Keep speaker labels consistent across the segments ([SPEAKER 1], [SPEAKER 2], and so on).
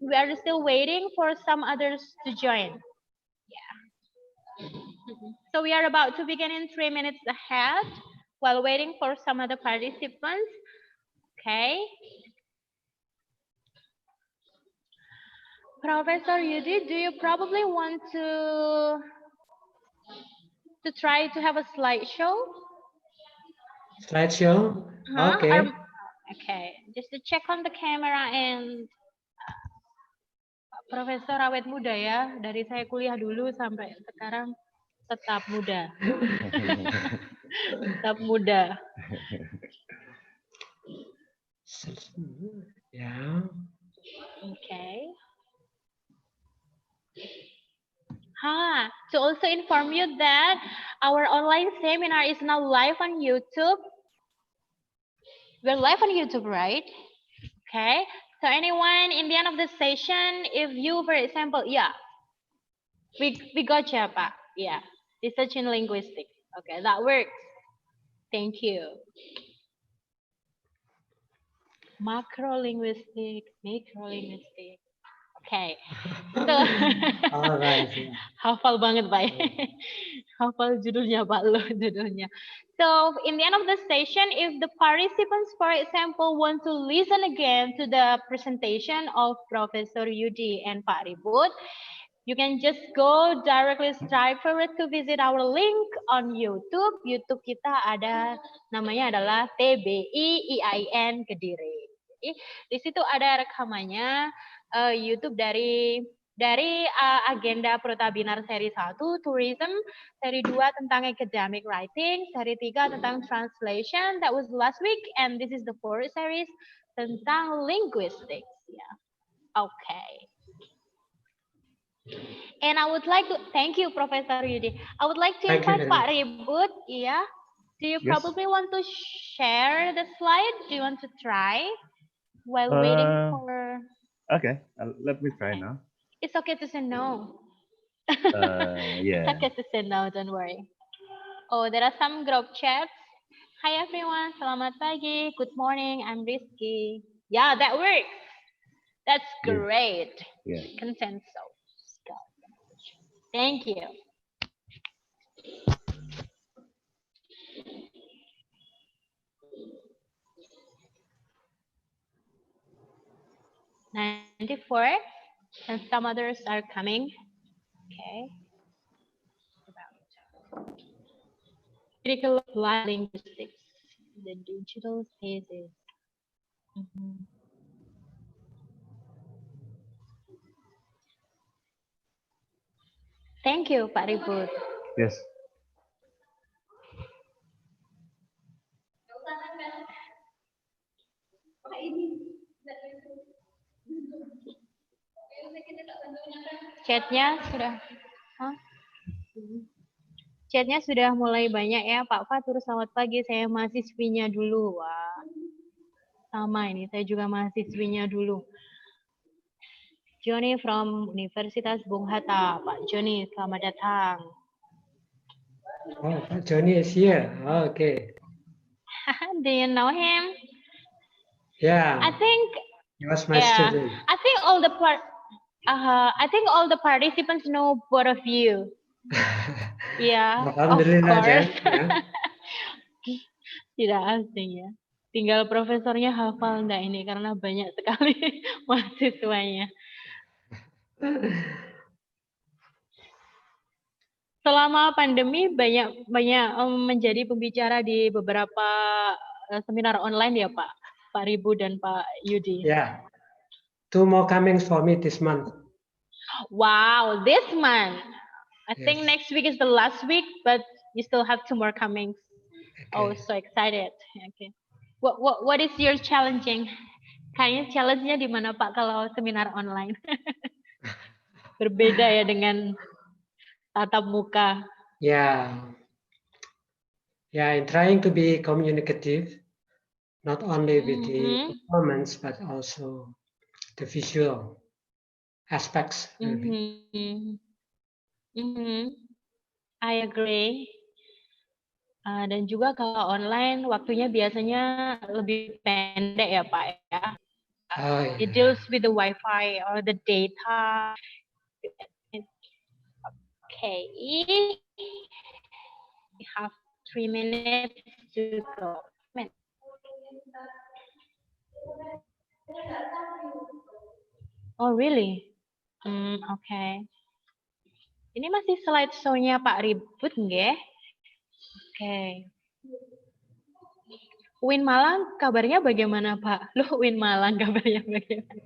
[SPEAKER 1] we are still waiting for some others to join. Yeah. So we are about to begin in 3 minutes ahead while waiting for some other participants. Okay. Professor Yudi, do you probably want to try to have a slideshow?
[SPEAKER 2] Slideshow?
[SPEAKER 1] Huh?
[SPEAKER 2] Okay.
[SPEAKER 1] Okay, just to check on the camera and Profesor awet muda ya, dari saya kuliah dulu sampai sekarang tetap muda. Tetap muda.
[SPEAKER 2] Yeah.
[SPEAKER 1] Okay. To also inform you that our online seminar is now live on YouTube. We're live on YouTube, right? Okay. So anyone in the end of the session, if you, for example, yeah, we got you, Pak. Yeah, research in linguistics. Okay, that works. Thank you. Macro linguistics, micro linguistics. Okay. So,
[SPEAKER 2] All right.
[SPEAKER 1] hafal banget, Pak. Hafal judulnya, Pak, lo judulnya. So, in the end of the session, if the participants, for example, want to listen again to the presentation of Professor Yudi and Paribud, you can just go directly straight forward to visit our link on YouTube. YouTube kita ada, namanya adalah TBI-IAIN Kediri. Jadi, di situ ada rekamannya YouTube dari agenda Protabinar seri 1, Tourism, seri 2 tentang Academic Writing, seri 3 tentang Translation, that was last week, and this is the fourth series tentang Linguistics. Yeah. Okay. And I would like to thank you, Professor Yudi. I would like to invite Pak Ribut. Yeah. Do you probably want to share the slide? Do you want to try while waiting for?
[SPEAKER 3] Okay, let me try now.
[SPEAKER 1] It's okay to say no.
[SPEAKER 3] Yeah.
[SPEAKER 1] It's okay to say no. Don't worry. Oh, there are some group chats. Hi everyone. Selamat pagi. Good morning. I'm Rizky. Yeah, that works. That's great.
[SPEAKER 3] Yeah.
[SPEAKER 1] Consensus. Thank you. '94, and some others are coming. Okay. Critical applied linguistics, the digital spaces. Thank you, Pak Ribut.
[SPEAKER 3] Yes.
[SPEAKER 1] Chatnya sudah, Chatnya sudah mulai banyak ya, Pak Fatur. Selamat pagi, saya mahasiswinya dulu. Wah, sama ini, saya juga mahasiswinya dulu. Johnny from Universitas Bung Hatta. Pak Johnny, selamat datang.
[SPEAKER 2] Oh, Johnny is here. Okay.
[SPEAKER 1] Do you know him?
[SPEAKER 2] Yeah.
[SPEAKER 1] I think
[SPEAKER 2] he was my student.
[SPEAKER 1] I think all the participants know both of you. Yeah, of course. Tidak asing ya. Tinggal profesornya hafal enggak ini karena banyak sekali mahasiswanya. Selama pandemi banyak menjadi pembicara di beberapa seminar online ya Pak Paribud dan Pak Yudi.
[SPEAKER 2] Yeah. 2 more coming for me this month.
[SPEAKER 1] Wow, this month. I think next week is the last week, but you still have 2 more coming. Okay. Oh, so excited. Okay. What is your challenging? Kayaknya challenge-nya di mana Pak kalau seminar online? Berbeda ya dengan tatap muka.
[SPEAKER 2] Yeah. Yeah, in trying to be communicative, not only with the performance, but also the visual aspects.
[SPEAKER 1] I agree. Dan juga kalau online waktunya biasanya lebih pendek ya Pak ya. It deals with the Wi-Fi or the data. Okay, we have 3 minutes to go. Oh really? Okay. Ini masih slide show-nya Pak Ribut nggih? Oke. Win Malang kabarnya bagaimana Pak? Loh Win Malang kabarnya bagaimana?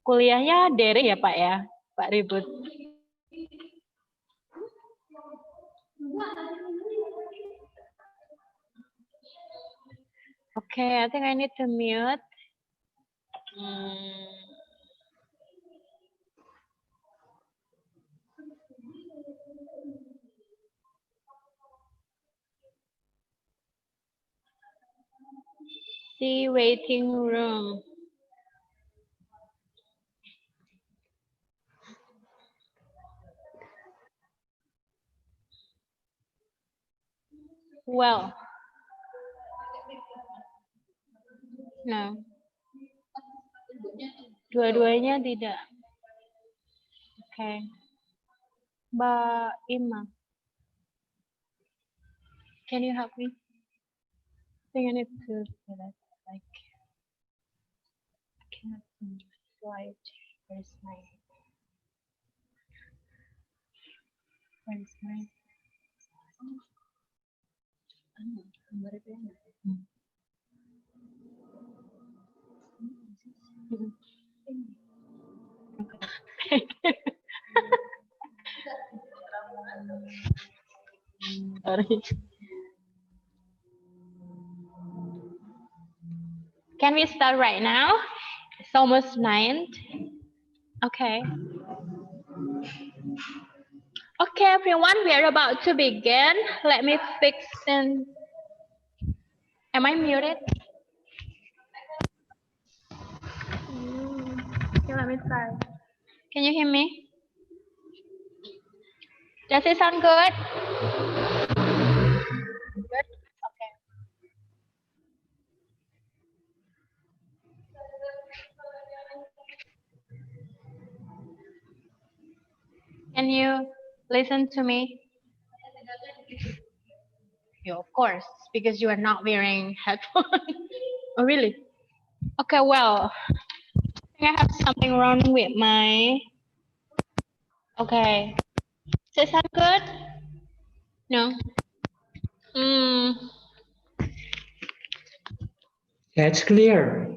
[SPEAKER 1] Kuliahnya daring ya Pak ya? Pak Ribut. Okay, I think I need to mute. See waiting room. Well, no. Dua-duanya tidak. Okay. Mbak Ima, can you help me? I think I need to do that. Like, I cannot slide. Where's my? Sorry. Can we start right now? It's almost 9. Okay. Okay, everyone, we are about to begin. Let me fix in. Am I muted? Okay, let me try. Can you hear me? Does it sound good? Good? Okay. Can you listen to me? Yeah, of course, because you are not wearing headphones. Oh, really? Okay, well, I think I have something wrong with my... Okay. Does it sound good? No?
[SPEAKER 2] Yeah, it's clear.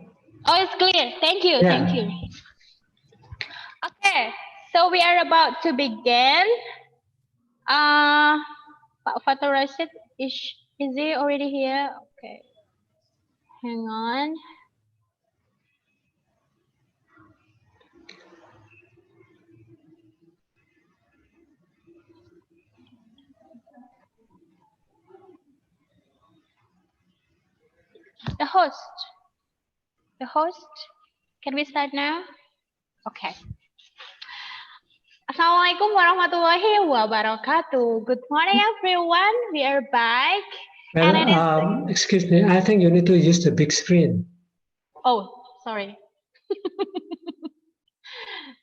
[SPEAKER 1] Oh, it's clear. Thank you.
[SPEAKER 2] Yeah.
[SPEAKER 1] Thank you. Okay, so we are about to begin. Pak Fatul Rashid, is he already here? Okay. Hang on. The host, can we start now? Okay. Assalamualaikum warahmatullahi wabarakatuh. Good morning, everyone. We are back.
[SPEAKER 2] Well, excuse me, I think you need to use the big screen.
[SPEAKER 1] Oh, sorry.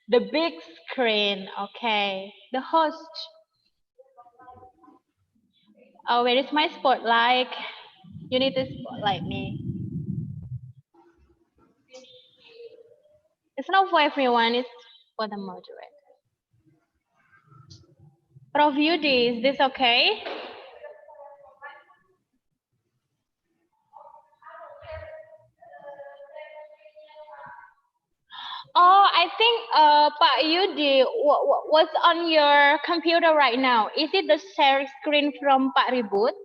[SPEAKER 1] The big screen, okay. The host. Oh, where is my spotlight? You need to spotlight me. It's not for everyone, it's for the moderator. Prof Yudi, is this okay? Oh, I think Pak Yudi, what's on your computer right now? Is it the share screen from Paribud?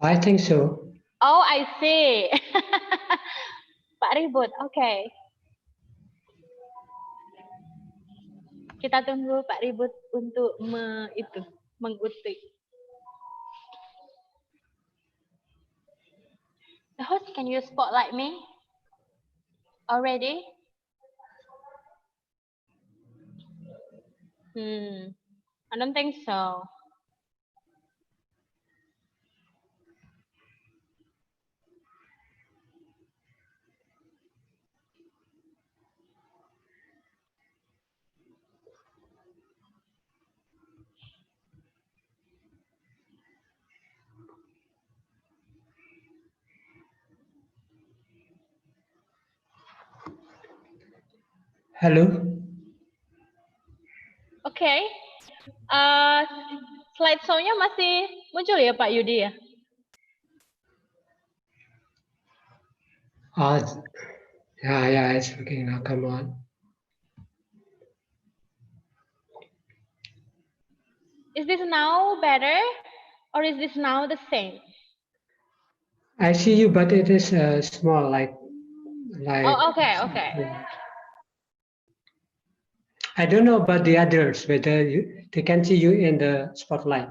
[SPEAKER 2] I think so.
[SPEAKER 1] Oh, I see. Paribud, okay. Kita tunggu Pak Ribut untuk mengutik. The host, can you spotlight me? Already? I don't think so.
[SPEAKER 2] Halo.
[SPEAKER 1] Oke. Slide show-nya masih muncul ya Pak Yudi ya?
[SPEAKER 2] Yeah, it's working now. Come on.
[SPEAKER 1] Is this now better or is this now the same?
[SPEAKER 2] I see you, but it is small, like.
[SPEAKER 1] Oh, okay.
[SPEAKER 2] I don't know about the others, whether they can see you in the spotlight.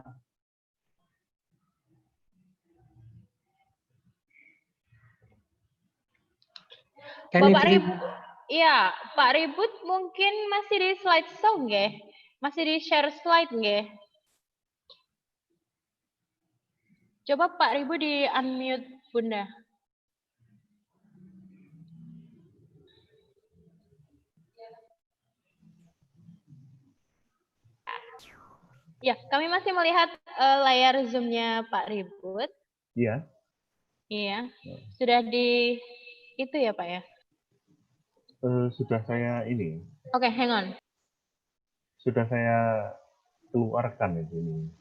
[SPEAKER 1] Bapak Ribut, ya, Pak Ribut mungkin masih di slide show nggih? Masih di share slide nggih? Coba Pak Ribut di unmute Bunda. Ya, kami masih melihat layar Zoom-nya Pak Ribut.
[SPEAKER 3] Iya.
[SPEAKER 1] Iya. Sudah di itu ya, Pak ya?
[SPEAKER 3] Sudah saya ini.
[SPEAKER 1] Oke, hang on.
[SPEAKER 3] Sudah saya keluarkan itu ini.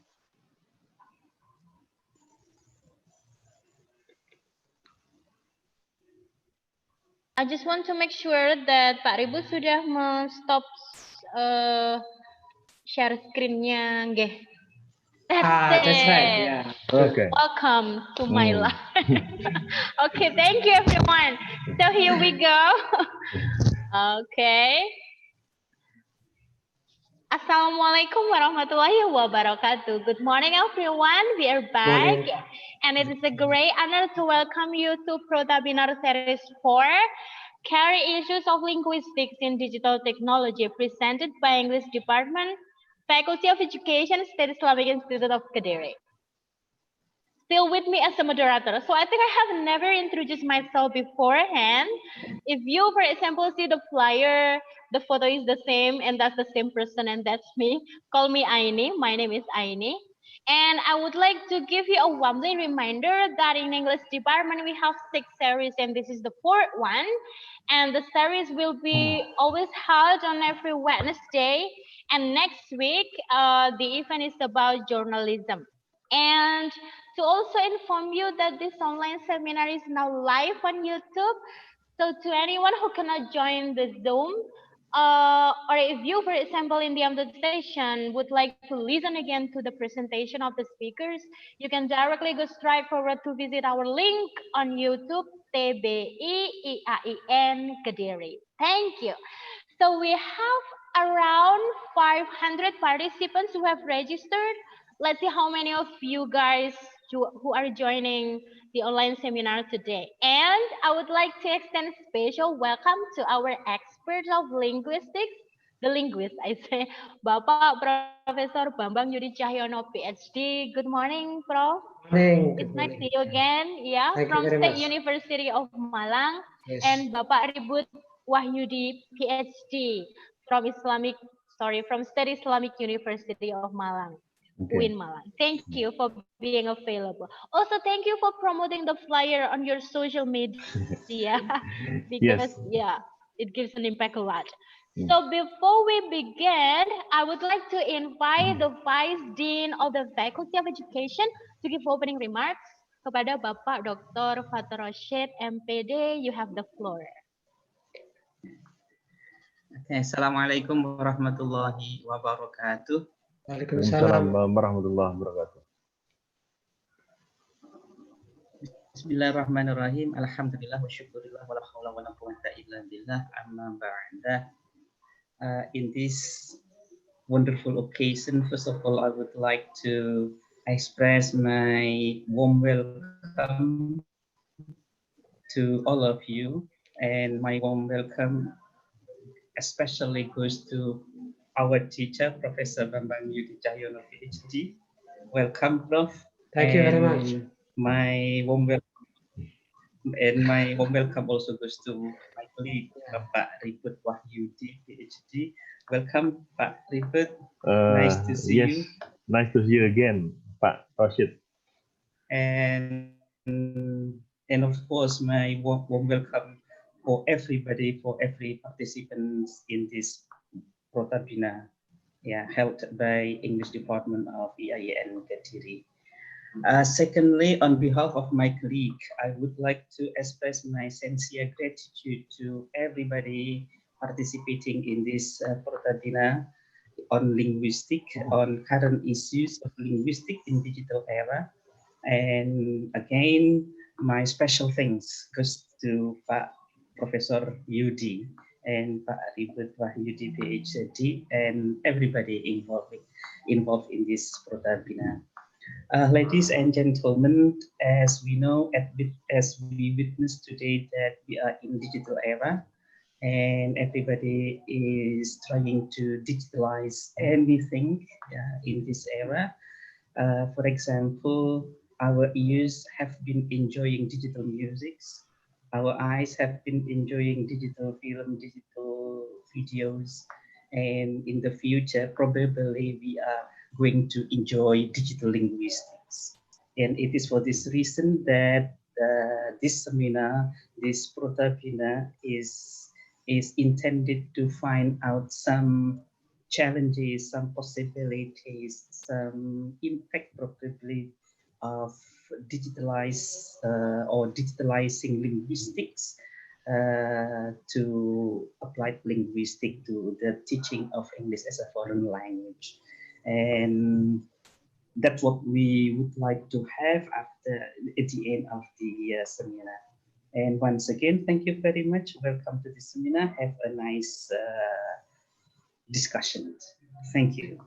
[SPEAKER 1] I just want to make sure that Pak Ribut sudah men-stop share screen-nya nggih.
[SPEAKER 2] That's right. Yeah.
[SPEAKER 3] Okay.
[SPEAKER 1] Welcome to my life. Okay, thank you everyone. So here we go. Okay. Assalamualaikum warahmatullahi wabarakatuh. Good morning everyone. We are back.
[SPEAKER 2] Morning.
[SPEAKER 1] And it is a great honor to welcome you to Protabinar Series 4, Carry Issues of Linguistics in Digital Technology, presented by English Department, Faculty of Education, State Islamic Institute of Kediri. Still with me as a moderator. So I think I have never introduced myself beforehand. If you, for example, see the flyer, the photo is the same, and that's the same person, and that's me. Call me Aini. My name is Aini. And I would like to give you a warmly reminder that in English department, we have 6 series, and this is the 4th one. And the series will be always held on every Wednesday. And next week, the event is about journalism. And to also inform you that this online seminar is now live on YouTube. So to anyone who cannot join the Zoom, or if you, for example, in the end of the session would like to listen again to the presentation of the speakers, you can directly go straight forward to visit our link on YouTube, TBIIAIN Kediri. Thank you. So we have around 500 participants who have registered. Let's see how many of you guys who are joining the online seminar today. And I would like to extend special welcome to our experts of linguistics, the linguist, I say, Bapak Professor Bambang Yudi Cahyono, PhD. Good morning, Prof.
[SPEAKER 2] Morning.
[SPEAKER 1] It's nice to see you again. Yeah,
[SPEAKER 2] Thank
[SPEAKER 1] from
[SPEAKER 2] you very
[SPEAKER 1] State
[SPEAKER 2] much.
[SPEAKER 1] University of Malang.
[SPEAKER 2] Yes.
[SPEAKER 1] And Bapak Paribud Wahyudi, PhD, from State Islamic University of Malang.
[SPEAKER 3] Okay.
[SPEAKER 1] Win Malang. Thank you for being available. Also, thank you for promoting the flyer on your social media because
[SPEAKER 3] Yes.
[SPEAKER 1] it gives an impact a lot. So before we begin, I would like to invite the Vice Dean of the Faculty of Education to give opening remarks kepada Bapak Dr. Fatur Rashid, MPD. You have the floor.
[SPEAKER 4] Okay, Assalamualaikum warahmatullahi wabarakatuh.
[SPEAKER 2] Waalaikumsalam
[SPEAKER 3] warahmatullahi wabarakatuh.
[SPEAKER 4] Bismillahirrahmanirrahim. Alhamdulillah wa syukurillah wa la haula wa la quwwata illa billah. Amma ba'da. In this wonderful occasion, first of all, I would like to express my warm welcome to all of you, and my warm welcome especially goes to our teacher, Professor Bambang Yudi Cahyono, PhD. Welcome, Prof.
[SPEAKER 2] Thank you very much.
[SPEAKER 4] My warm welcome also goes to my colleague, Pak Paribud Wahyudi, PhD. Welcome, Pak Paribud. Nice to see you.
[SPEAKER 3] Nice to see you again, Pak Rashid.
[SPEAKER 4] And of course, my warm welcome for everybody, for every participant in this Protabinar, held by English Department of EIN Kediri. Secondly, on behalf of my colleague, I would like to express my sincere gratitude to everybody participating in this Protabinar on on current issues of linguistic in digital era. And again, my special thanks goes to Pak Professor Yudi and Pak Paribud Yudi PhD and everybody involved in this Protabinar. Ladies and gentlemen, as we know, as we witness today that we are in digital era, and everybody is trying to digitalize anything in this era. For example, our ears have been enjoying digital music. Our eyes have been enjoying digital film, digital videos, and in the future, probably we are going to enjoy digital linguistics. And it is for this reason that this seminar, this Protabinar, is intended to find out some challenges, some possibilities, some impact probably of digitalizing linguistics to applied linguistics to the teaching of English as a foreign language. And that's what we would like to have at the end of the seminar. And once again, thank you very much. Welcome to the seminar. Have a nice discussion. Thank you.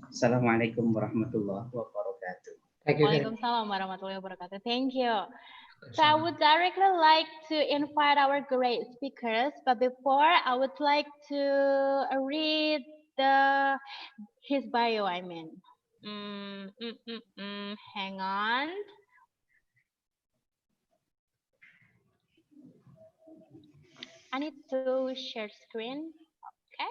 [SPEAKER 4] Assalamualaikum warahmatullahi wabarakatuh.
[SPEAKER 2] Thank you.
[SPEAKER 1] Waalaikumsalam warahmatullahi wabarakatuh. Thank you. So I would directly like to invite our great speakers, but before I would like to read his bio. Hang on. I need to share screen. Okay.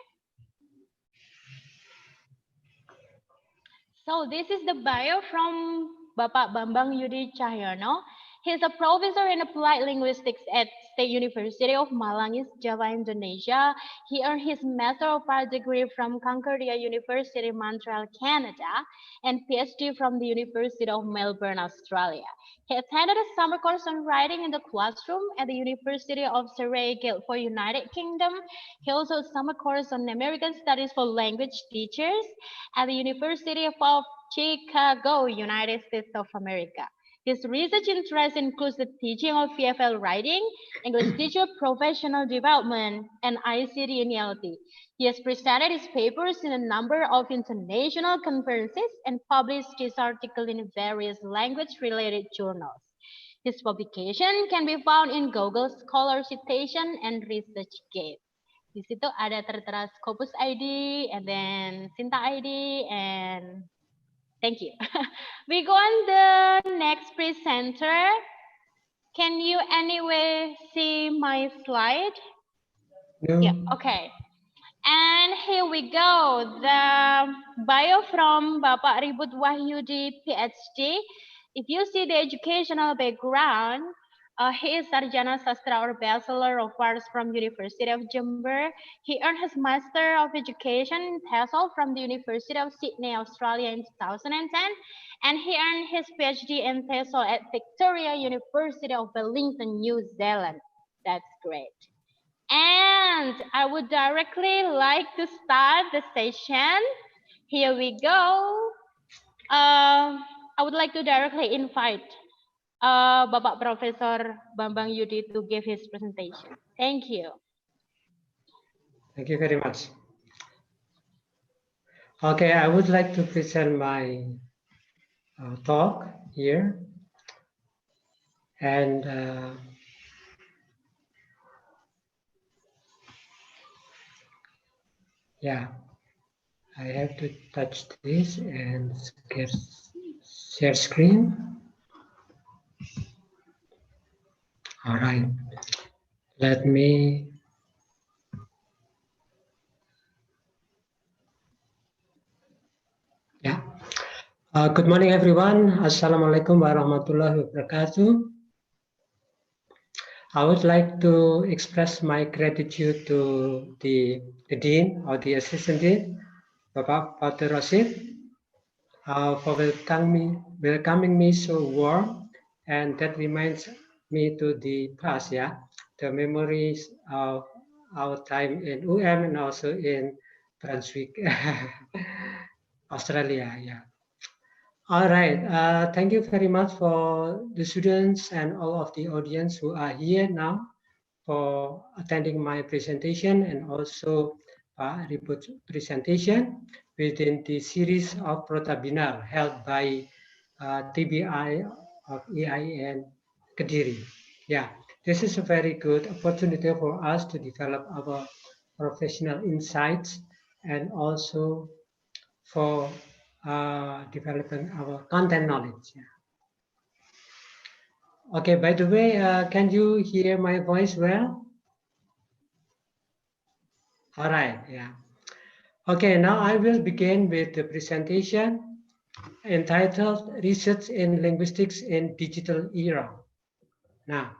[SPEAKER 1] So this is the bio from Bapak Bambang Yudi Cahyono. He's a professor in applied linguistics at State University of Malang, Java, Indonesia. He earned his Master of Arts degree from Concordia University, Montreal, Canada, and PhD from the University of Melbourne, Australia. He attended a summer course on writing in the classroom at the University of Surrey, Guildford, United Kingdom. He also summer course on American Studies for language teachers at the University of Chicago, United States of America. His research interests includes the teaching of VFL writing, English teacher professional development, and ICT in ELT. He has presented his papers in a number of international conferences and published his articles in various language-related journals. His publication can be found in Google Scholar Citation and ResearchGate. Di situ ada tertera Scopus ID, and then Sinta ID, and thank you. We go on the next presenter. Can you anyway see my slide?
[SPEAKER 2] No.
[SPEAKER 1] Yeah, okay. And here we go. The bio from Bapak Paribud Wahyudi, PhD. If you see the educational background, he is Sarjana Sastra or Bachelor of Arts from University of Jember. He earned his Master of Education in TESOL from the University of Sydney, Australia in 2010. And he earned his PhD in TESOL at Victoria University of Wellington, New Zealand. That's great. And I would directly like to start the session. Here we go. I would like to directly invite Bapak Professor Bambang Yudi to give his presentation. Thank you.
[SPEAKER 2] Thank you very much. Okay, I would like to present my talk here. And yeah, I have to touch this and share screen. All right, let me. Yeah. Good morning, everyone. Assalamualaikum warahmatullahi wabarakatuh. I would like to express my gratitude to the Dean or the Assistant Dean, Bapak Father Rashid, for welcoming me so warm, and that reminds me to the past, yeah, the memories of our time in UM and also in Brunswick, Australia, yeah. All right, thank you very much for the students and all of the audience who are here now for attending my presentation and also Paribud presentation within the series of Protabinar held by TBI of EIN Kediri. Yeah, this is a very good opportunity for us to develop our professional insights and also for developing our content knowledge. Yeah. Okay, by the way, can you hear my voice well? All right, yeah. Okay, now I will begin with the presentation entitled Research in Linguistics in Digital Era. Now,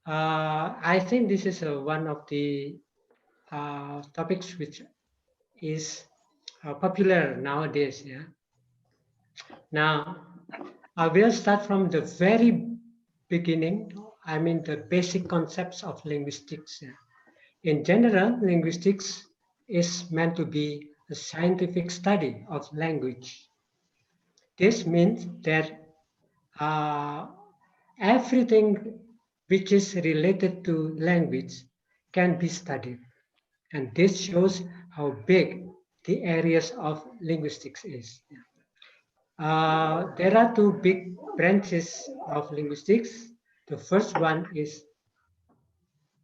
[SPEAKER 2] I think this is one of the topics which is popular nowadays. Yeah. Now, I will start from the very beginning. I mean, the basic concepts of linguistics. Yeah. In general, linguistics is meant to be a scientific study of language. This means that uh, everything which is related to language can be studied. And this shows how big the areas of linguistics is. There are two big branches of linguistics. The first one is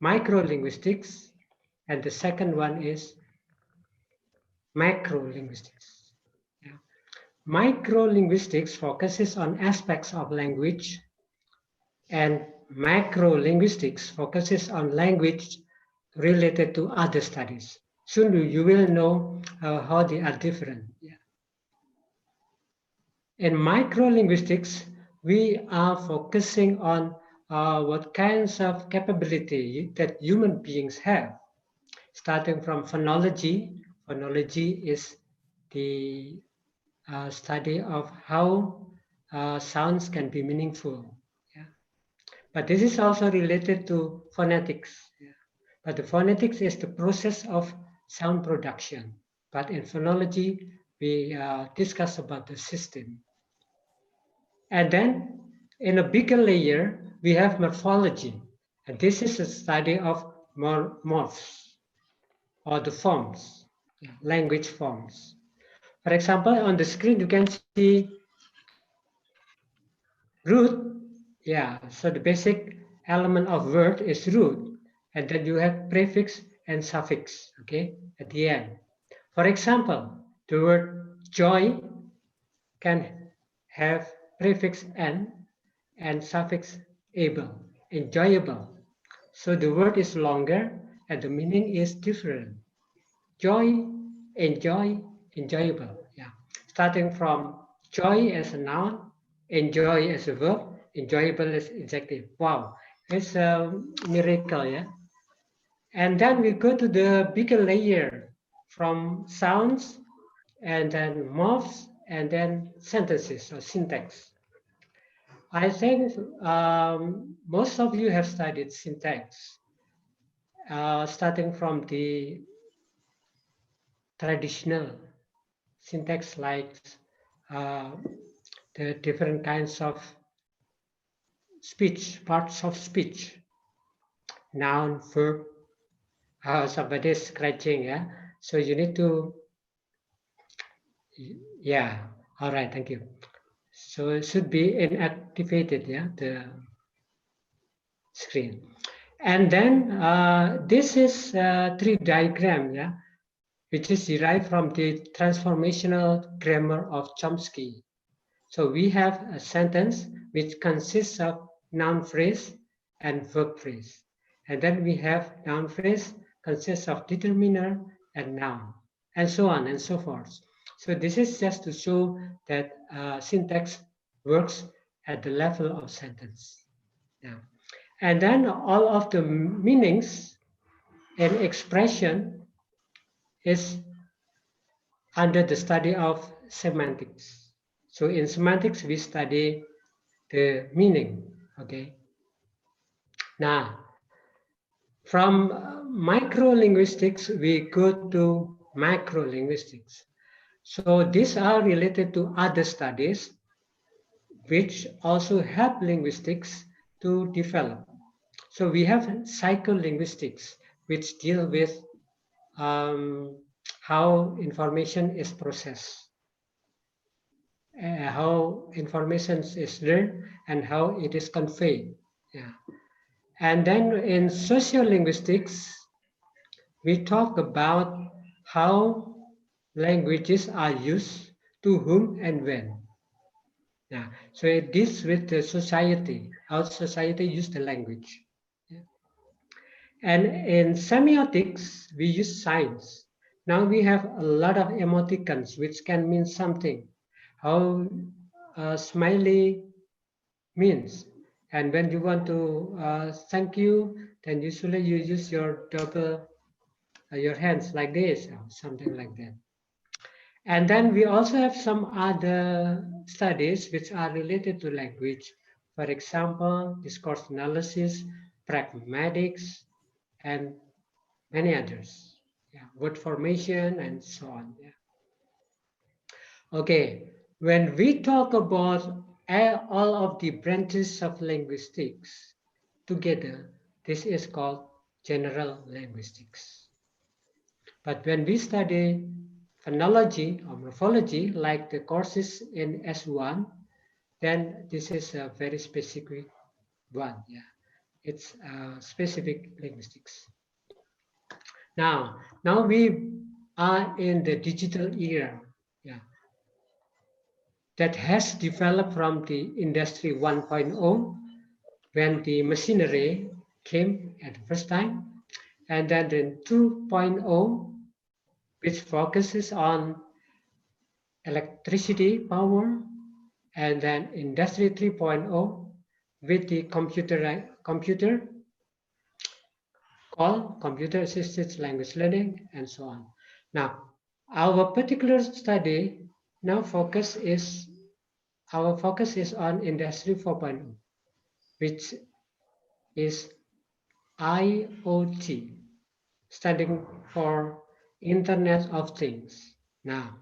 [SPEAKER 2] microlinguistics, and the second one is macrolinguistics. Yeah. Microlinguistics focuses on aspects of language, and macrolinguistics focuses on language related to other studies. Soon you will know how they are different. Yeah. In microlinguistics, we are focusing on what kinds of capability that human beings have, starting from phonology. Phonology is the study of how sounds can be meaningful. Yeah. But this is also related to phonetics. Yeah. But the phonetics is the process of sound production. But in phonology, we discuss about the system. And then in a bigger layer, we have morphology. And this is a study of morphs or the forms, language forms. For example, on the screen, you can see root. Yeah, so the basic element of word is root. And then you have prefix and suffix, okay, at the end. For example, the word joy can have prefix n and suffix able, enjoyable. So the word is longer and the meaning is different. Joy, enjoy, enjoyable. Yeah. Starting from joy as a noun, enjoy as a verb, enjoyable as adjective. Wow, it's a miracle, yeah. And then we go to the bigger layer from sounds and then morphs and then sentences or syntax. I think most of you have studied syntax, starting from the traditional syntax like uh, the different kinds of speech, parts of speech, noun, verb. Somebody is scratching, yeah? So you need to, yeah, all right, thank you. So it should be inactivated, yeah, the screen. And then this is a tree diagram, yeah, which is derived from the transformational grammar of Chomsky. So we have a sentence which consists of noun phrase and verb phrase. And then we have noun phrase consists of determiner and noun, and so on and so forth. So this is just to show that syntax works at the level of sentence. Yeah. And then all of the meanings and expression is under the study of semantics. So in semantics, we study the meaning, okay? Now, from micro-linguistics, we go to macro-linguistics. So these are related to other studies which also help linguistics to develop. So we have psycholinguistics, which deal with how information is processed, how information is learned, and how it is conveyed. Yeah. And then in sociolinguistics, we talk about how languages are used, to whom and when. Yeah. So it deals with the society, how society use the language. Yeah. And in semiotics, we use signs. Now we have a lot of emoticons, which can mean something. How smiley means. And when you want to thank you, then usually you use your double, your hands like this, or something like that. And then we also have some other studies which are related to language. For example, discourse analysis, pragmatics, and many others. Yeah, word formation and so on. Yeah. Okay, when we talk about all of the branches of linguistics together, this is called general linguistics. But when we study phonology or morphology, like the courses in S1, then this is a very specific one. Yeah, it's specific linguistics. Now we are in the digital era. Yeah, that has developed from the industry 1.0 when the machinery came at the first time, and then the 2.0, which focuses on electricity power, and then industry 3.0 with the computer call, computer assisted language learning, and so on. Now, our particular study now our focus is on industry 4.0, which is IoT, standing for Internet of Things. Now,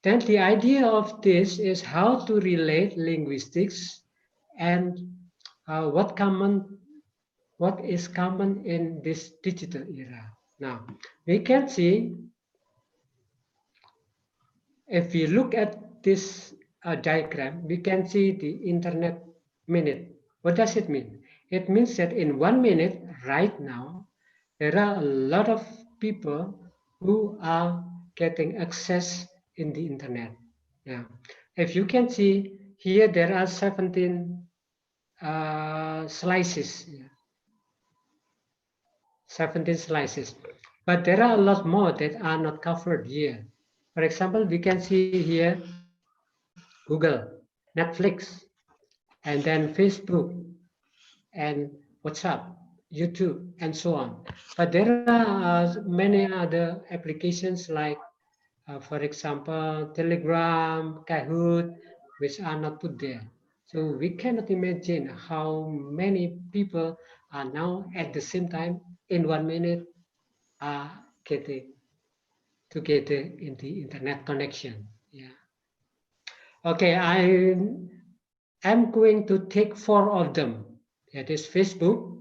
[SPEAKER 2] then the idea of this is how to relate linguistics and what is common in this digital era. Now, we can see if we look at this diagram, we can see the internet minute. What does it mean? It means that in 1 minute right now, there are a lot of people who are getting access in the internet. Now, if you can see here, there are 17 slices. 17 slices. But there are a lot more that are not covered here. For example, we can see here Google, Netflix, and then Facebook, and WhatsApp, YouTube, and so on. But there are many other applications like, for example, Telegram, Kahoot, which are not put there. So we cannot imagine how many people are now at the same time in 1 minute are getting together in the internet connection. Yeah. Okay, I'm going to take 4 of them. That is Facebook,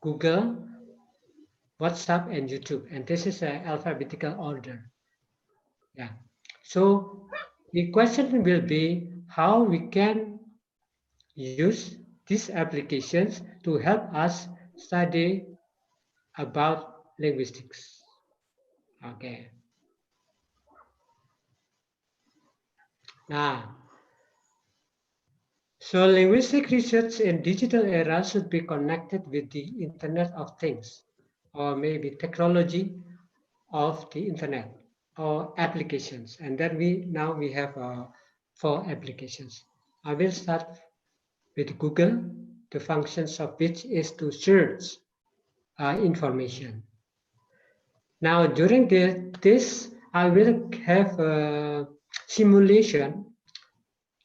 [SPEAKER 2] Google, WhatsApp, and YouTube. And this is an alphabetical order. Yeah. So the question will be how we can use these applications to help us study about linguistics. Okay. Now, so linguistic research in digital era should be connected with the Internet of Things, or maybe technology of the Internet or applications. And then we have 4 applications. I will start with Google. the functions of which is to search information. Now, during this, I will have a simulation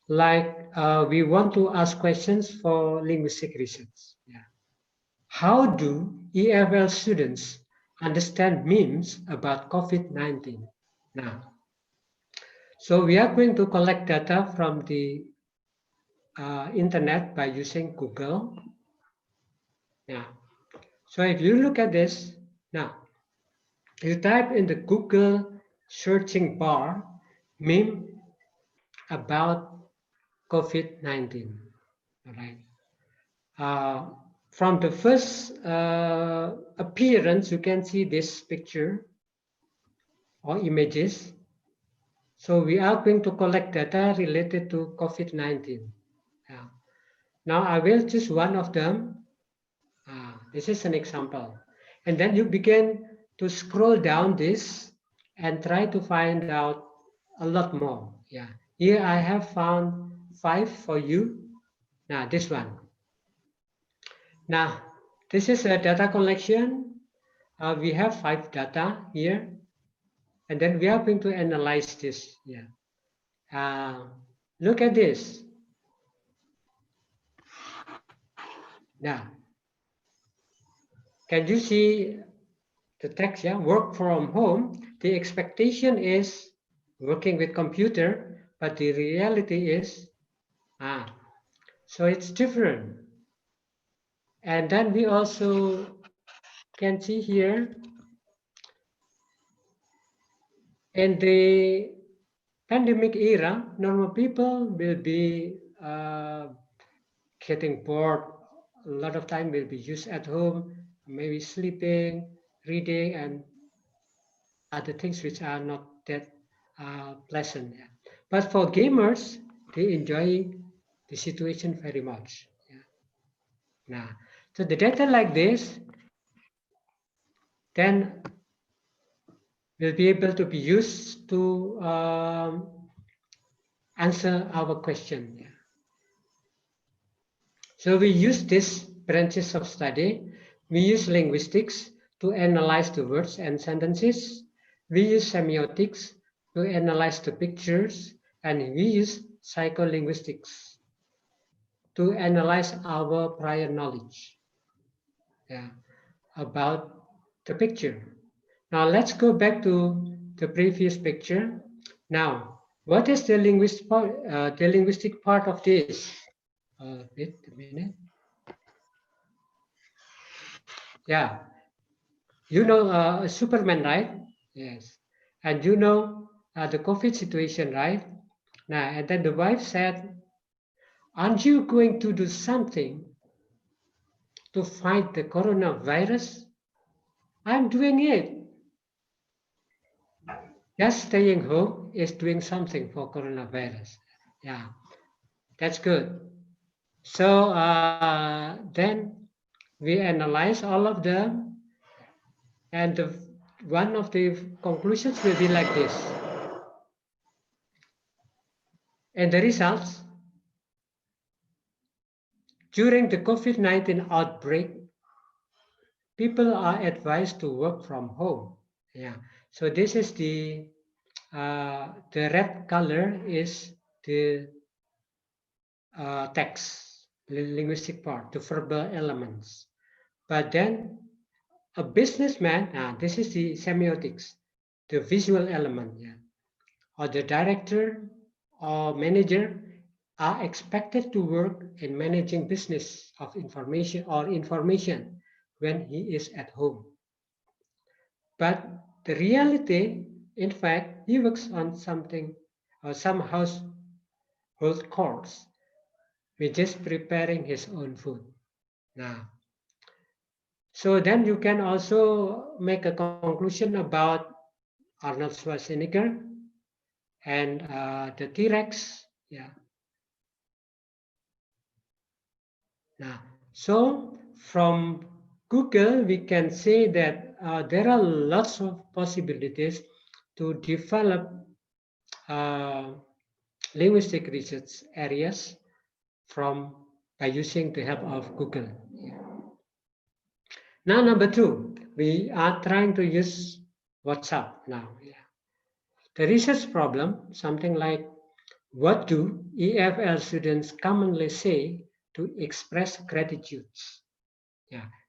[SPEAKER 2] like we want to ask questions for linguistic research. Yeah. How do EFL students understand memes about COVID-19? Now, so we are going to collect data from the internet by using Google. Now, so if you look at this, now, you type in the Google searching bar meme about COVID-19. All right. From the first appearance, you can see this picture or images. So we are going to collect data related to COVID-19. Now I will choose one of them. This is an example. And then you begin to scroll down this and try to find out a lot more. Yeah. Here I have found 5 for you. Now this one. Now this is a data collection. We have 5 data here. And then we are going to analyze this. Yeah. Look at this. Now, can you see the text? Yeah, work from home. The expectation is working with computer, but the reality is, so it's different. And then we also can see here in the pandemic era, normal people will be getting bored. A lot of time will be used at home, maybe sleeping, reading, and other things which are not that pleasant. Yeah. But for gamers, they enjoy the situation very much. Yeah. Now, so the data like this, then will be able to be used to answer our question. Yeah. So we use these branches of study. We use linguistics to analyze the words and sentences. We use semiotics to analyze the pictures, and we use psycholinguistics to analyze our prior knowledge about the picture. Now let's go back to the previous picture. Now, what is the linguistic part of this? Wait a minute. Yeah, you know Superman, right? Yes. And you know the COVID situation, right? Now, and then the wife said, aren't you going to do something to fight the coronavirus? I'm doing it. Just staying home is doing something for coronavirus. Yeah, that's good. So then we analyze all of them, and one of the conclusions will be like this. And the results, during the COVID-19 outbreak, people are advised to work from home. Yeah. So this is the red color is the text, the linguistic part, the verbal elements. But then a businessman, this is the semiotics, the visual element, yeah, or the director or manager are expected to work in managing business of information or information when he is at home. But the reality, in fact, he works on something or some household chores, which is preparing his own food. Now, so then you can also make a conclusion about Arnold Schwarzenegger and the T-Rex. Yeah. Now, so from Google, we can say that there are lots of possibilities to develop linguistic research areas from by using the help of Google. Now, number 2, we are trying to use WhatsApp now. The research problem, something like, what do EFL students commonly say to express gratitude?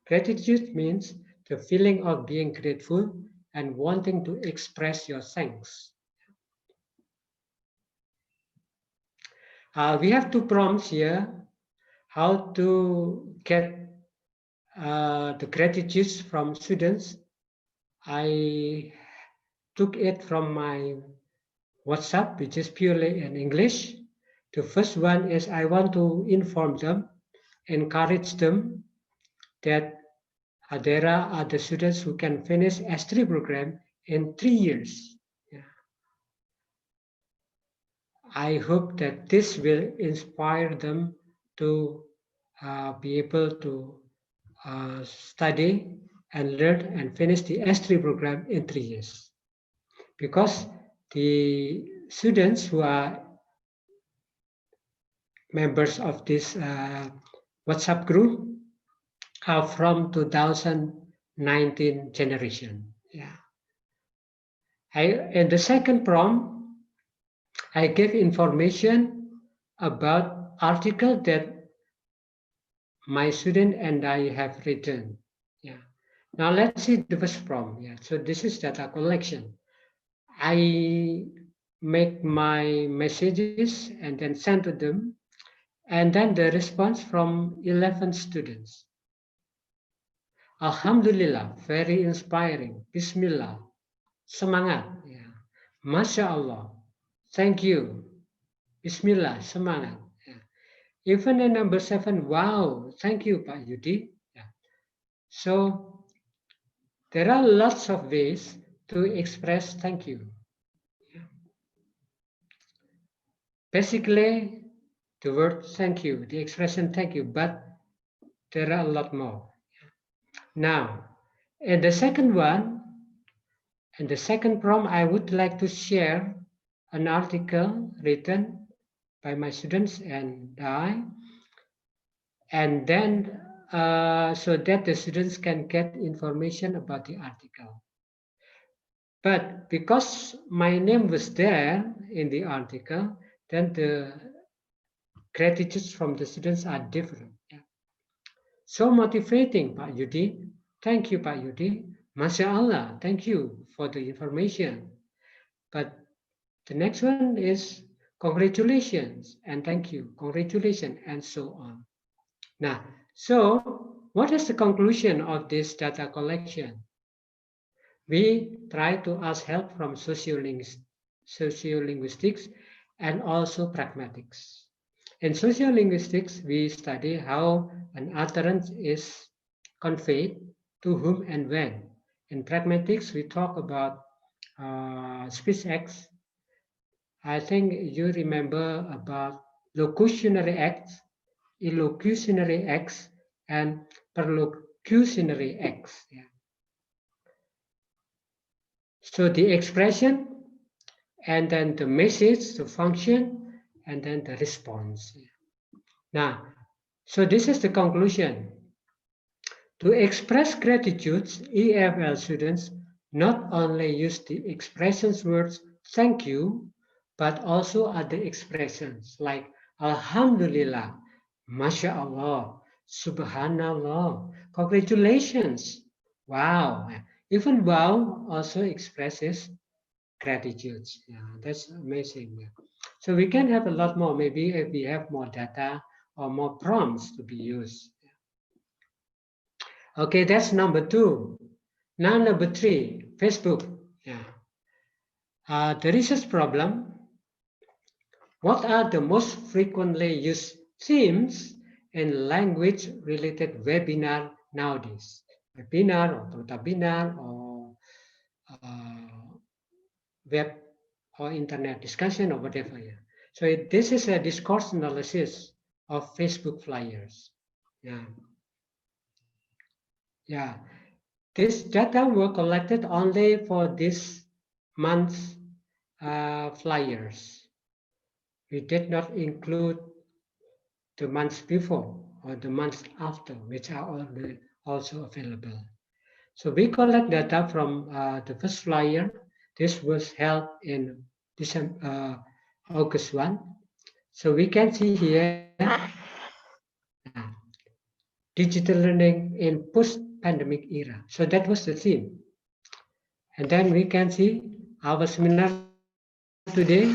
[SPEAKER 2] Gratitude means the feeling of being grateful and wanting to express your thanks. We have 2 prompts here, how to get the gratitude from students. I took it from my WhatsApp, which is purely in English. The first one is I want to inform them, encourage them that there are other students who can finish S3 program in 3 years. I hope that this will inspire them to be able to study and learn and finish the S3 program in 3 years. Because the students who are members of this WhatsApp group are from 2019 generation. In the second prompt, I gave information about article that my student and I have written. Now let's see the first prompt. So this is data collection. I make my messages and then send to them, and then the response from 11 students. Alhamdulillah, very inspiring. Bismillah, semangat. Masya Allah, thank you. Bismillah, semangat. Even in number 7, wow, thank you, Pak Yudi. So there are lots of ways to express thank you. Basically, the word thank you, the expression thank you, but there are a lot more. Now, in the second one, in the second prompt, I would like to share an article written by my students and I, and then so that the students can get information about the article. But because my name was there in the article, then the gratitudes from the students are different. So motivating, Pak Yudi. Thank you, Pak Yudi. Masya Allah, thank you for the information. But the next one is congratulations and thank you, congratulations, and so on. Now, so what is the conclusion of this data collection? We try to ask help from sociolinguistics and also pragmatics. In sociolinguistics, we study how an utterance is conveyed to whom and when. In pragmatics, we talk about speech acts. I think you remember about locutionary acts, illocutionary acts, and perlocutionary acts. So the expression, and then the message, the function, and then the response. Now, so this is the conclusion. To express gratitude, EFL students not only use the expressions words thank you, but also other expressions like Alhamdulillah, Masya Allah, Subhanallah, congratulations, wow. Even wow also expresses gratitude. That's amazing. So we can have a lot more, maybe if we have more data or more prompts to be used. Okay, that's number 2. Now number 3, Facebook. The research problem. What are the most frequently used themes in language-related webinar nowadays? Webinar or Protabinar or web or internet discussion or whatever. So this is a discourse analysis of Facebook flyers. This data were collected only for this month's flyers. We did not include the months before or the months after, which are also available. So we collect data from the first flyer. This was held in August 1. So we can see here digital learning in post-pandemic era. So that was the theme. And then we can see our seminar today.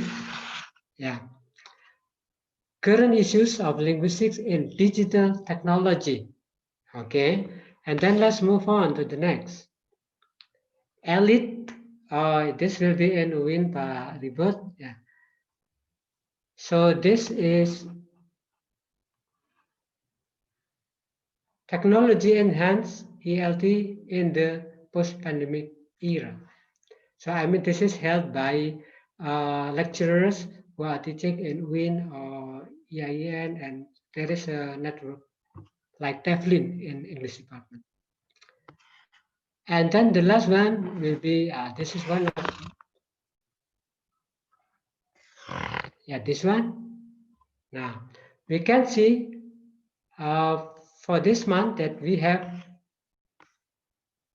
[SPEAKER 2] Yeah. Current issues of linguistics in digital technology. Okay. And then let's move on to the next. Elite. This will be in win Paribud. Yeah. So this is technology enhanced ELT in the post-pandemic era. So I mean, this is held by lecturers who are teaching in WIN or EIN, and there is a network like Teflin in English department. And then the last one will be, this is one of, this one. Now, we can see for this month that we have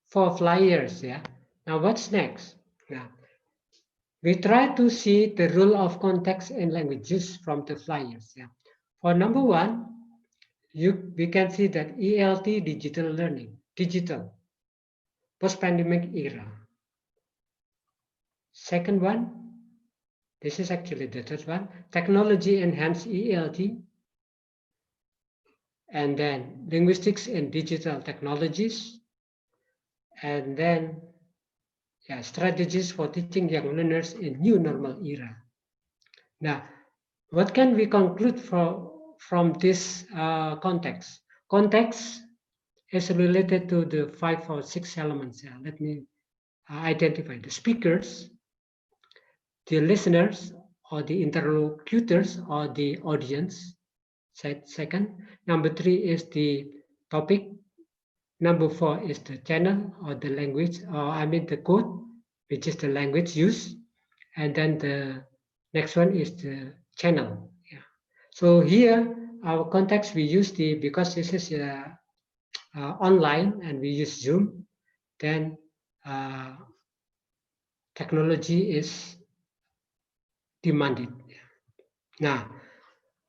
[SPEAKER 2] 4 flyers, yeah. Now, what's next? Now, we try to see the role of context in languages from the flyers, yeah. For number 1, we can see that ELT digital learning, digital, post-pandemic era. Second one, this is actually the third one, technology enhanced ELT, and then linguistics and digital technologies, and then strategies for teaching young learners in new normal era. Now, what can we conclude from this context? Context is related to the 5 or 6 elements. Yeah. Let me identify the speakers, the listeners, or the interlocutors, or the audience. Second. Number 3 is the topic. Number 4 is the channel or the language, or I mean the code, which is the language used. And then the next one is the channel. Yeah. So here, our context, we use because this is online and we use Zoom, then technology is demanded. Now,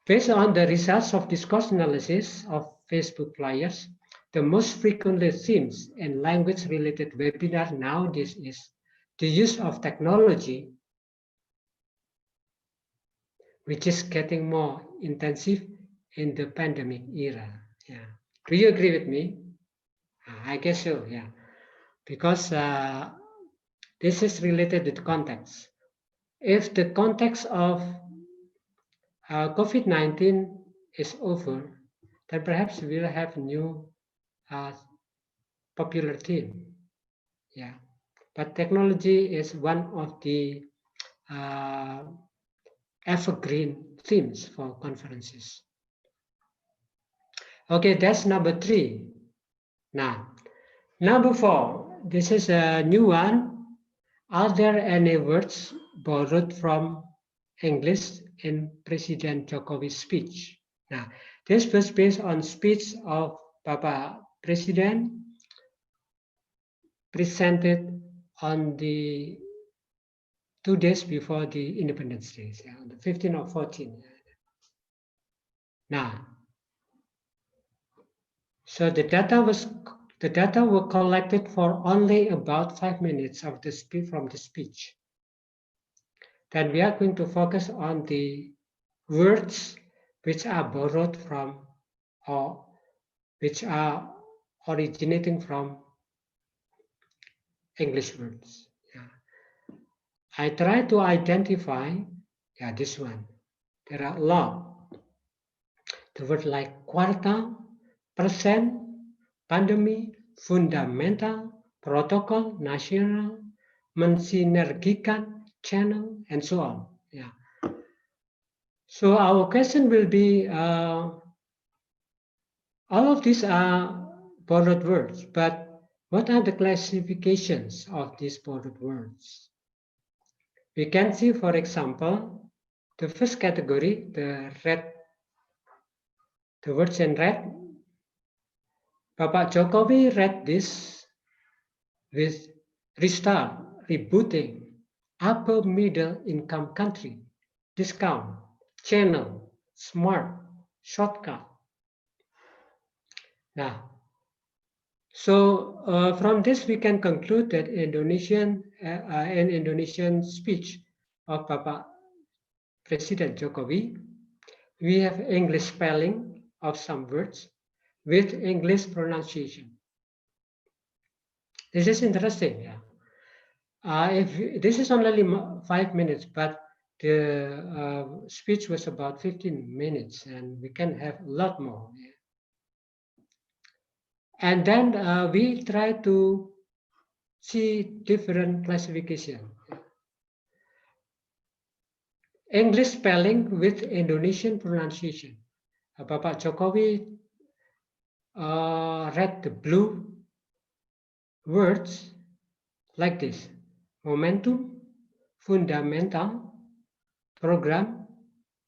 [SPEAKER 2] based on the results of discourse analysis of Facebook flyers, the most frequently themes in language-related webinar nowadays is the use of technology, which is getting more intensive in the pandemic era. Yeah. Do you agree with me? I guess so, yeah. Because this is related to the context. If the context of COVID-19 is over, then perhaps we'll have new popular theme. Yeah, but technology is one of the evergreen themes for conferences. Okay, that's number 3. Now, number 4, this is a new one. Are there any words borrowed from English in President Jokowi's speech? Now, this was based on speech of Bapak Presiden presented on the 2 days before the Independence Day, on the 15th or 14th. Now, so the data were collected for only about 5 minutes of the speech from the speech. Then we are going to focus on the words which are borrowed from or which are originating from English words. Yeah. I try to identify, this one. There are a lot. The word like quarta, percent, pandemi, fundamental, protokol, nasional, mensinergikan, channel, and so on. Yeah. So our question will be, all of these are borrowed words, but what are the classifications of these borrowed words? We can see, for example, the first category, the red the words in red. Bapak Jokowi read this with restart, rebooting, upper middle income country, discount, channel, smart, shortcut. Now, so from this we can conclude that an Indonesian speech of Bapak President Jokowi, we have English spelling of some words with English pronunciation. This is interesting. Yeah. If this is only 5 minutes, but the speech was about 15 minutes, and we can have a lot more. Yeah. And then we try to see different classification. English spelling with Indonesian pronunciation. Bapak Jokowi read the blue words like this: momentum, fundamental, program,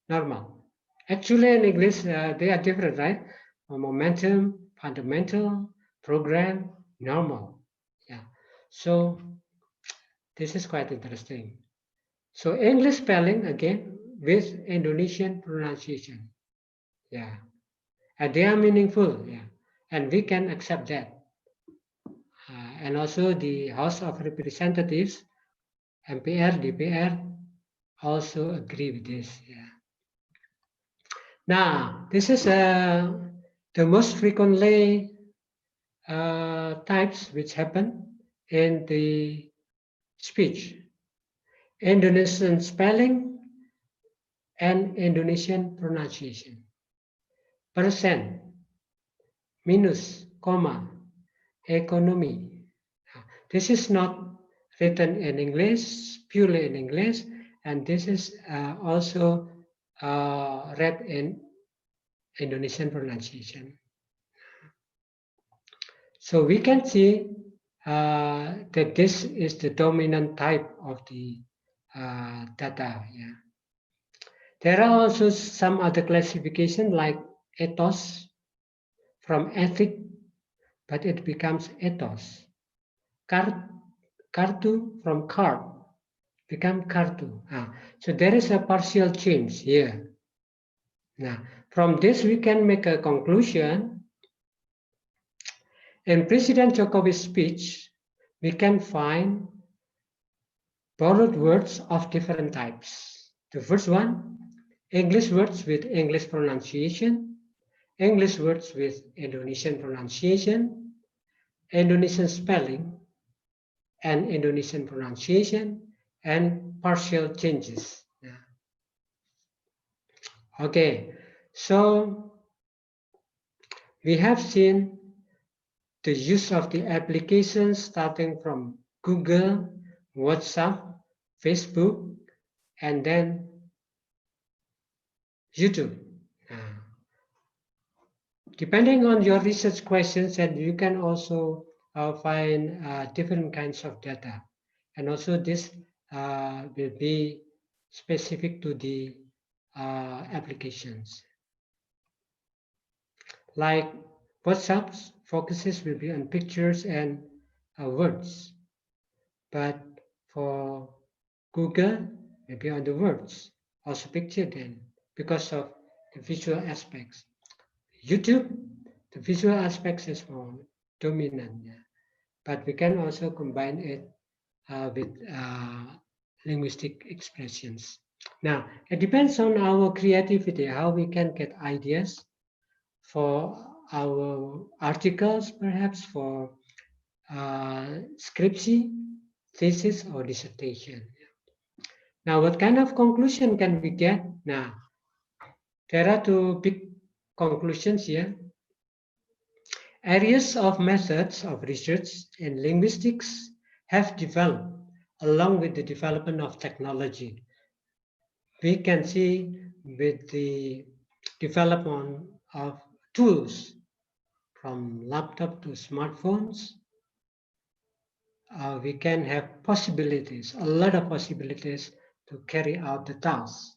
[SPEAKER 2] normal. Actually, in English, they are different, right? Momentum, fundamental, program, normal. Yeah. So this is quite interesting. So English spelling again with Indonesian pronunciation. Yeah. And they are meaningful. Yeah. And we can accept that. And also the House of Representatives, MPR, DPR, also agree with this. Yeah. Now, this is the most frequently types which happen in the speech: Indonesian spelling and Indonesian pronunciation. Percent, minus, comma, economy. This is not written in English, purely in English, and this is also read in Indonesian pronunciation. So we can see that this is the dominant type of the data. Yeah. There are also some other classification like ethos from ethic, but it becomes ethos. Kartu from card become kartu. So there is a partial change here. Now, from this we can make a conclusion. In President Jokowi's speech, we can find borrowed words of different types. The first one, English words with English pronunciation, English words with Indonesian pronunciation, Indonesian spelling, and Indonesian pronunciation, and partial changes. Okay, so we have seen the use of the applications starting from Google, WhatsApp, Facebook, and then YouTube. Depending on your research questions, and you can also find different kinds of data. And also this will be specific to the applications. Like WhatsApp's focuses will be on pictures and words, but for Google, maybe on the words, also picture then, because of the visual aspects. YouTube, the visual aspects is more dominant, yeah. But we can also combine it with linguistic expressions. Now, it depends on our creativity, how we can get ideas for our articles, perhaps for scriptsy, thesis, or dissertation. Now, what kind of conclusion can we get? Now, there are two big conclusions here. Areas of methods of research in linguistics have developed along with the development of technology. We can see with the development of tools from laptop to smartphones, we can have possibilities, a lot of possibilities to carry out the task.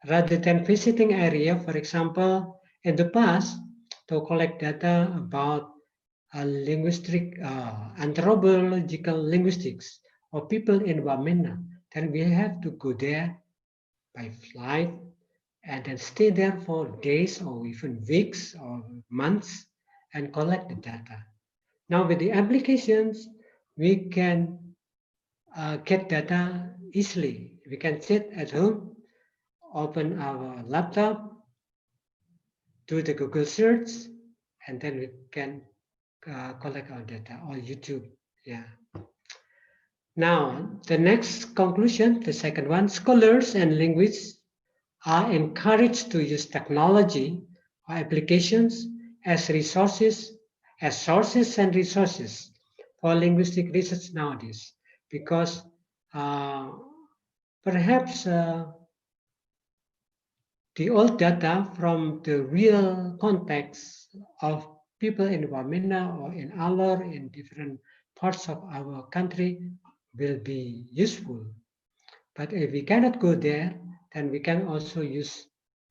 [SPEAKER 2] Rather than visiting area, for example, In the past, to collect data about anthropological linguistics or people in Wamena, then we have to go there by flight and then stay there for days or even weeks or months and collect the data. Now with the applications, we can get data easily. We can sit at home, open our laptop, do the Google search, and then we can collect our data or YouTube. Yeah. Now, the next conclusion, the second one, scholars and linguists are encouraged to use technology or applications as sources and resources for linguistic research nowadays, because perhaps the old data from the real context of people in Wamena or in Alor in different parts of our country will be useful. But if we cannot go there, then we can also use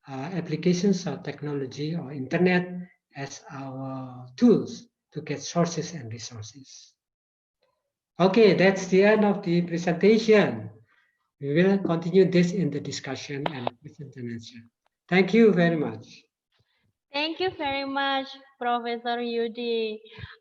[SPEAKER 2] applications or technology or internet as our tools to get sources and resources. Okay, that's the end of the presentation. We will continue this in the discussion and question and answer. Thank you very much.
[SPEAKER 1] Thank you very much, Professor Yudi.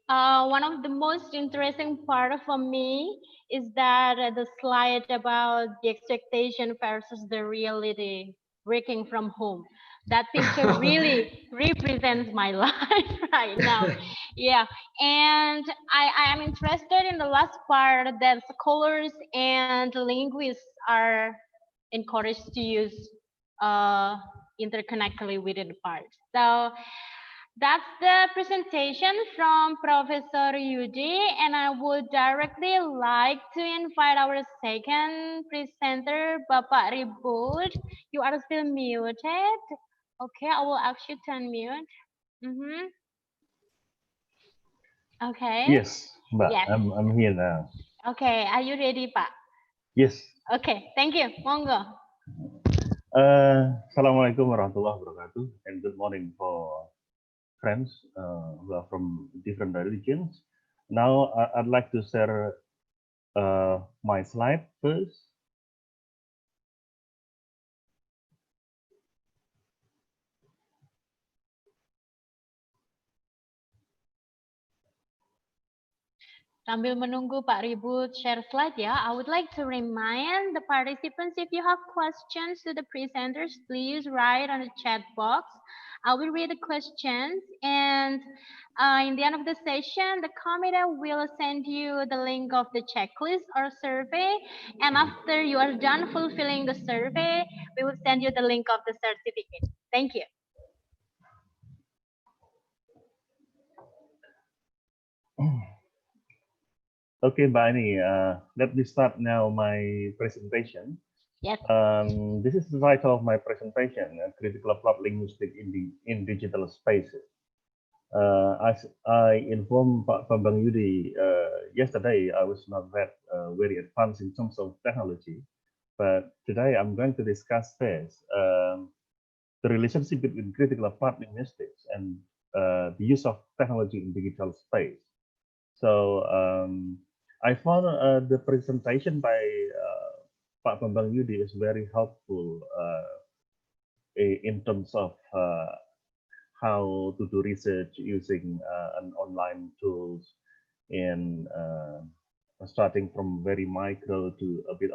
[SPEAKER 1] One of the most interesting part for me is that the slide about the expectation versus the reality, working from home. That picture really represents my life right now. Yeah, and I am interested in the last part that scholars and linguists are encouraged to use uh, interconnectedly within parts. So that's the presentation from Professor Yudi, and I would directly like to invite our second presenter, Bapak Ribut. You are still muted. Okay, I will ask you to unmute. Mm-hmm. Okay.
[SPEAKER 3] Yes, Mbak,
[SPEAKER 1] Yes.
[SPEAKER 3] I'm here now.
[SPEAKER 1] Okay, are you ready, Pak?
[SPEAKER 3] Yes.
[SPEAKER 1] Okay, thank you. Monggo.
[SPEAKER 3] Assalamualaikum warahmatullahi wabarakatuh, and good morning for friends who are from different religions. Now, I'd like to share my slide first.
[SPEAKER 1] Sambil menunggu Pak Ribut share slide ya, I would like to remind the participants, if you have questions to the presenters, please write on the chat box. I will read the questions, and in the end of the session, the committee will send you the link of the checklist or survey. And after you are done fulfilling the survey, we will send you the link of the certificate. Thank you.
[SPEAKER 3] Okay, Mbak Ani, let me start now my presentation.
[SPEAKER 1] Yes.
[SPEAKER 3] This is the title of my presentation, Critical Applied Linguistics in Digital Spaces. As I informed Pak Bambang Yudi yesterday, I was not that very advanced in terms of technology, but today I'm going to discuss this, the relationship between critical applied linguistics and the use of technology in digital space. So I found the presentation by Pak Bambang Yudi is very helpful in terms of how to do research using an online tools, and starting from very micro to a bit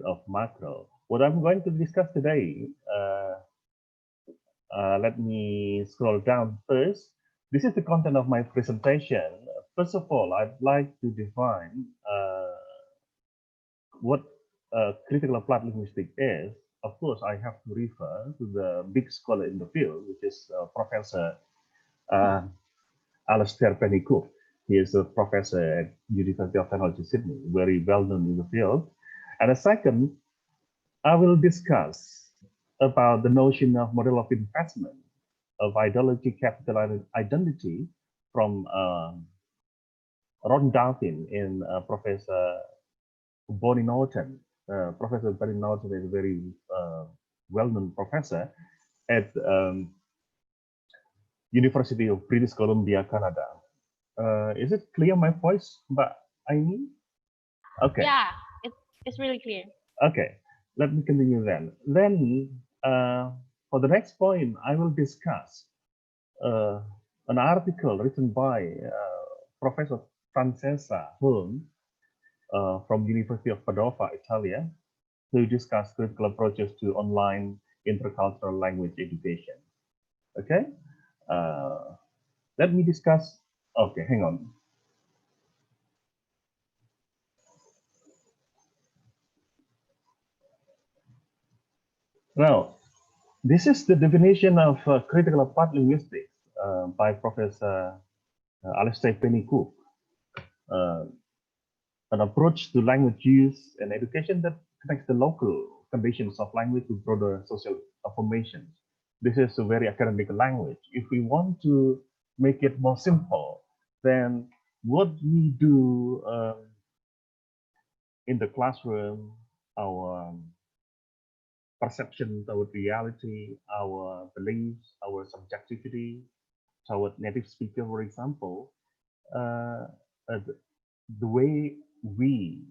[SPEAKER 3] of macro. What I'm going to discuss today, let me scroll down first. This is the content of my presentation. First of all, I'd like to define what critical applied linguistics is. Of course, I have to refer to the big scholar in the field, which is Professor Alastair Pennycook. He is a professor at University of Technology, Sydney, very well known in the field. And a second, I will discuss about the notion of model of investment of ideology, capital, identity from Ron Dalton and Professor Bonnie Norton. Professor Bonnie Norton is a very well-known professor. at University of British Columbia, Canada. Is it clear, my voice, but I mean? Okay.
[SPEAKER 1] Yeah, it's really clear.
[SPEAKER 3] Okay, let me continue then. Then, for the next point, I will discuss an article written by Professor Francesca Hulm from University of Padova, Italy, who discuss critical approaches to online intercultural language education. Okay, let me discuss. Okay, hang on. Now, this is the definition of critical approach linguistics by Professor Alistair Penny-Cook. An approach to language use and education that connects the local conditions of language with broader social formations. This is a very academic language. If we want to make it more simple, then what we do in the classroom, our perception toward reality, our beliefs, our subjectivity toward native speaker, for example, the way we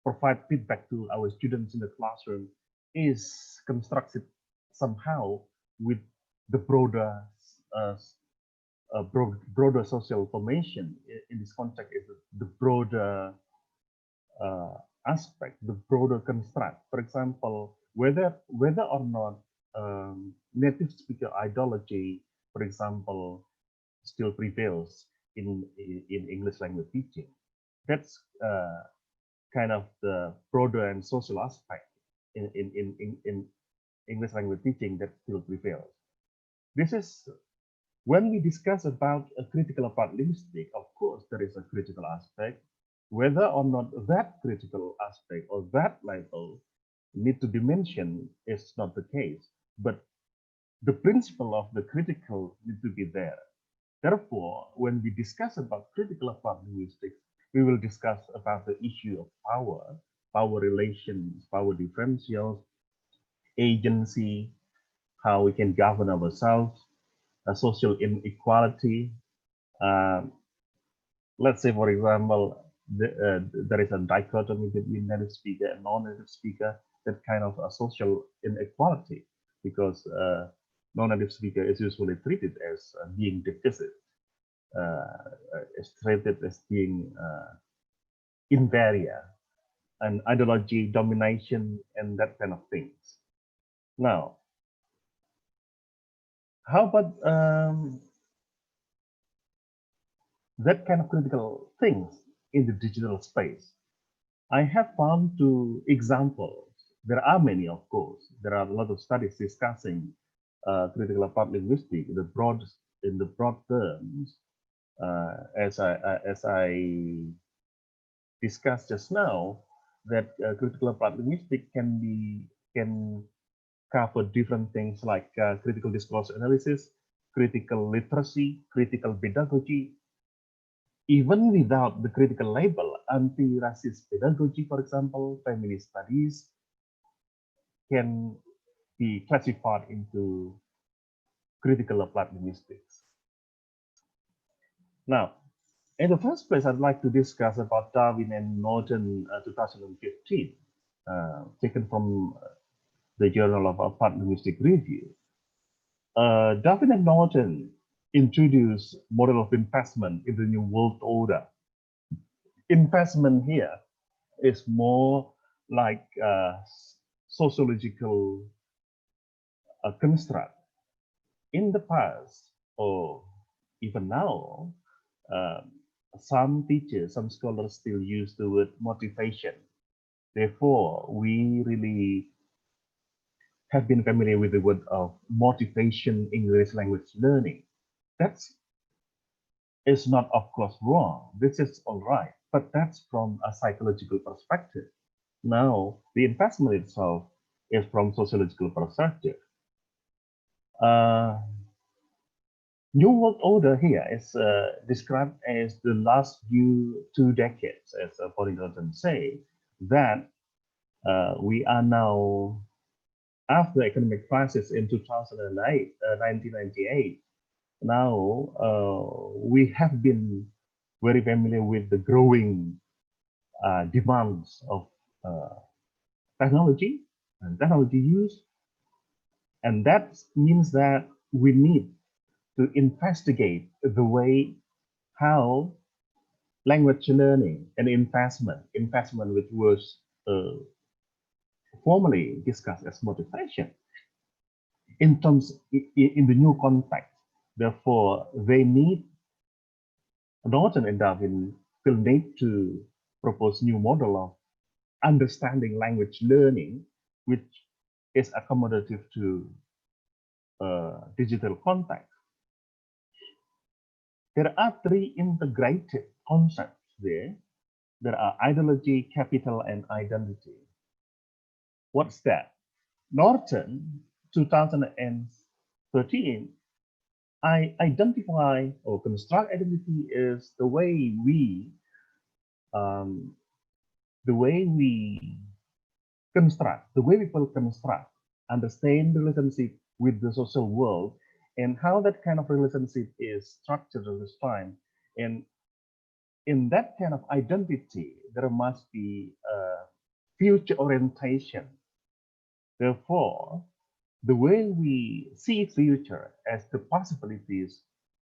[SPEAKER 3] provide feedback to our students in the classroom is constructed somehow with the broader broader social formation. In this context is the broader aspect, the broader construct. For example, whether or not native speaker ideology, for example, still prevails in English language teaching. That's kind of the broader and social aspect in English language teaching that still prevails. This is when we discuss about a critical approach linguistic. Of course, there is a critical aspect. Whether or not that critical aspect or that label need to be mentioned is not the case, but the principle of the critical need to be there. Therefore, when we discuss about critical approach linguistics, we will discuss about the issue of power relations, power differentials, agency, how we can govern ourselves, social inequality. Let's say, for example, there is a dichotomy between native speaker and non-native speaker, that kind of a social inequality, because non-native speaker is usually treated as being deficit, is treated as being inferior, and ideology, domination, and that kind of things. Now, how about that kind of critical things in the digital space? I have found two examples. There are many, of course. There are a lot of studies discussing critical approach linguistics in the broad terms, as I discussed just now, that critical approach linguistics can cover different things like critical discourse analysis, critical literacy, critical pedagogy, even without the critical label, anti-racist pedagogy, for example, feminist studies, can be classified into critical applied linguistics. Now, in the first place, I'd like to discuss about Darwin and Norton 2015, taken from the Journal of Applied Linguistic Review. Darwin and Norton introduced model of investment in the New World Order. Investment here is more like sociological construct. In the past, or even now, some teachers, some scholars still use the word motivation. Therefore, we really have been familiar with the word of motivation English language learning. That's is not, of course, wrong. This is all right, but that's from a psychological perspective. Now, the investment itself is from sociological perspective. New World Order here is described as the last few 2 decades, as Polyglot say, that we are now after the economic crisis in 2008, 1998, now we have been very familiar with the growing demands of technology and technology use. And that means that we need to investigate the way how language learning and investment which was formally discussed as motivation in terms in the new context. Therefore, they need, Norton and Darwin will need to propose new model of understanding language learning, which is accommodative to digital context. There are three integrated concepts there. There are ideology, capital, and identity. What's that? Norton, 2013, I identify or construct identity is the way we people construct, understand relationship with the social world, and how that kind of relationship is structured over time. And in that kind of identity, there must be a future orientation. Therefore, the way we see future as the possibilities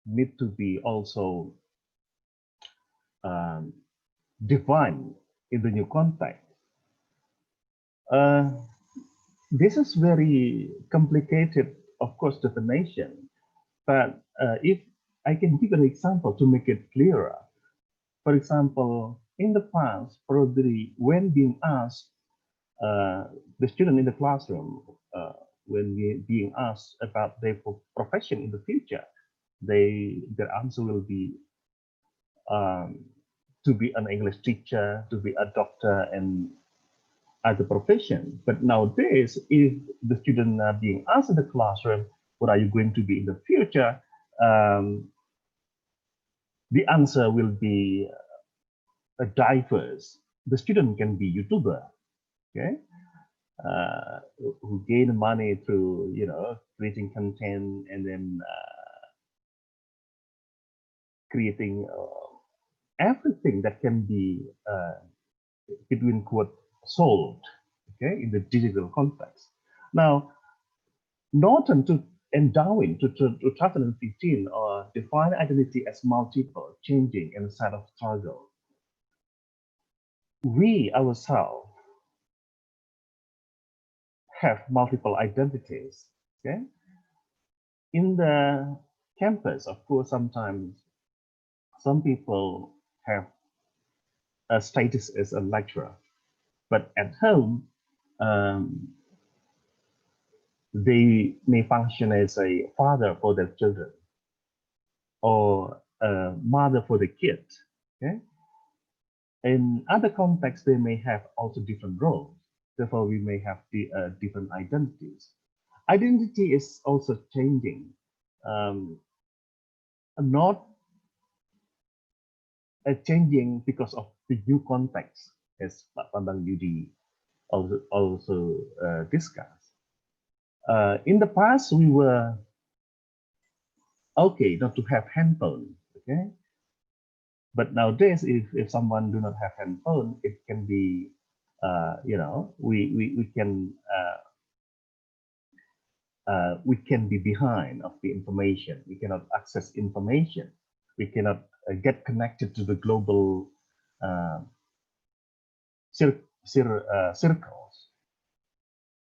[SPEAKER 3] need to be also defined in the new context. This is very complicated, of course, definition, but if I can give an example to make it clearer. For example, in the past, probably when being asked, the student in the classroom, when being asked about their profession in the future, their answer will be to be an English teacher, to be a doctor, and other profession. But nowadays, if the student are being asked in the classroom, what are you going to be in the future? The answer will be diverse. The student can be YouTuber, okay, who gain money through creating content and then creating everything that can be between quote sold, okay, in the digital context. Now, Norton and Darwin to 2015 define identity as multiple, changing, and a set of struggle. We ourselves have multiple identities, okay? In the campus, of course, sometimes some people have a status as a lecturer, but at home, they may function as a father for their children or a mother for the kids, okay? In other contexts, they may have also different roles. Therefore, we may have different identities. Identity is also changing, not changing because of the new context, as Bambang Yudi also discussed. In the past, we were okay not to have handphone, okay? But nowadays, if someone do not have handphone, it can be, we can be behind of the information. We cannot access information. We cannot get connected to the global circles.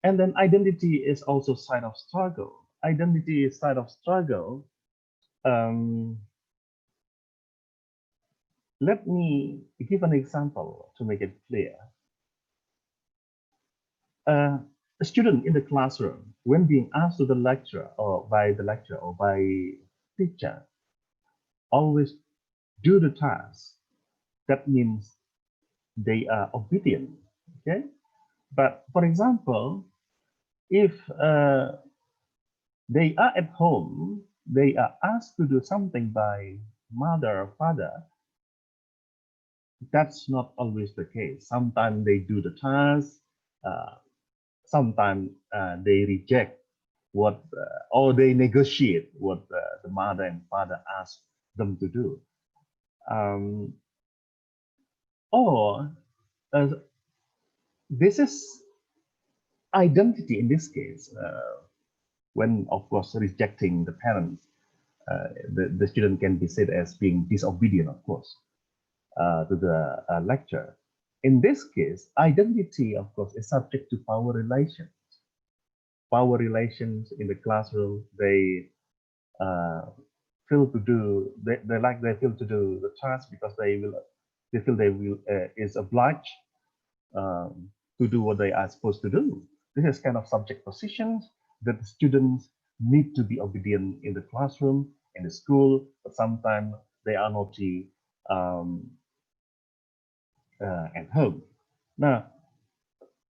[SPEAKER 3] And then identity is also side of struggle. Identity is side of struggle. Let me give an example to make it clear. A student in the classroom, when being asked to the lecturer or by the lecturer or by teacher, always do the task. That means they are obedient, okay? But for example, if they are at home, they are asked to do something by mother or father, that's not always the case. Sometimes they do the task, sometimes they reject what or they negotiate what the mother and father ask them to do, or this is identity in this case, when of course rejecting the parents, the student can be said as being disobedient, of course, to the lecture. In this case, identity, of course, is subject to power relations. Power relations in the classroom, they feel to do, they feel to do the task because they feel they will is obliged to do what they are supposed to do. This is kind of subject positions that the students need to be obedient in the classroom, in the school, but sometimes they are naughty at home. Now,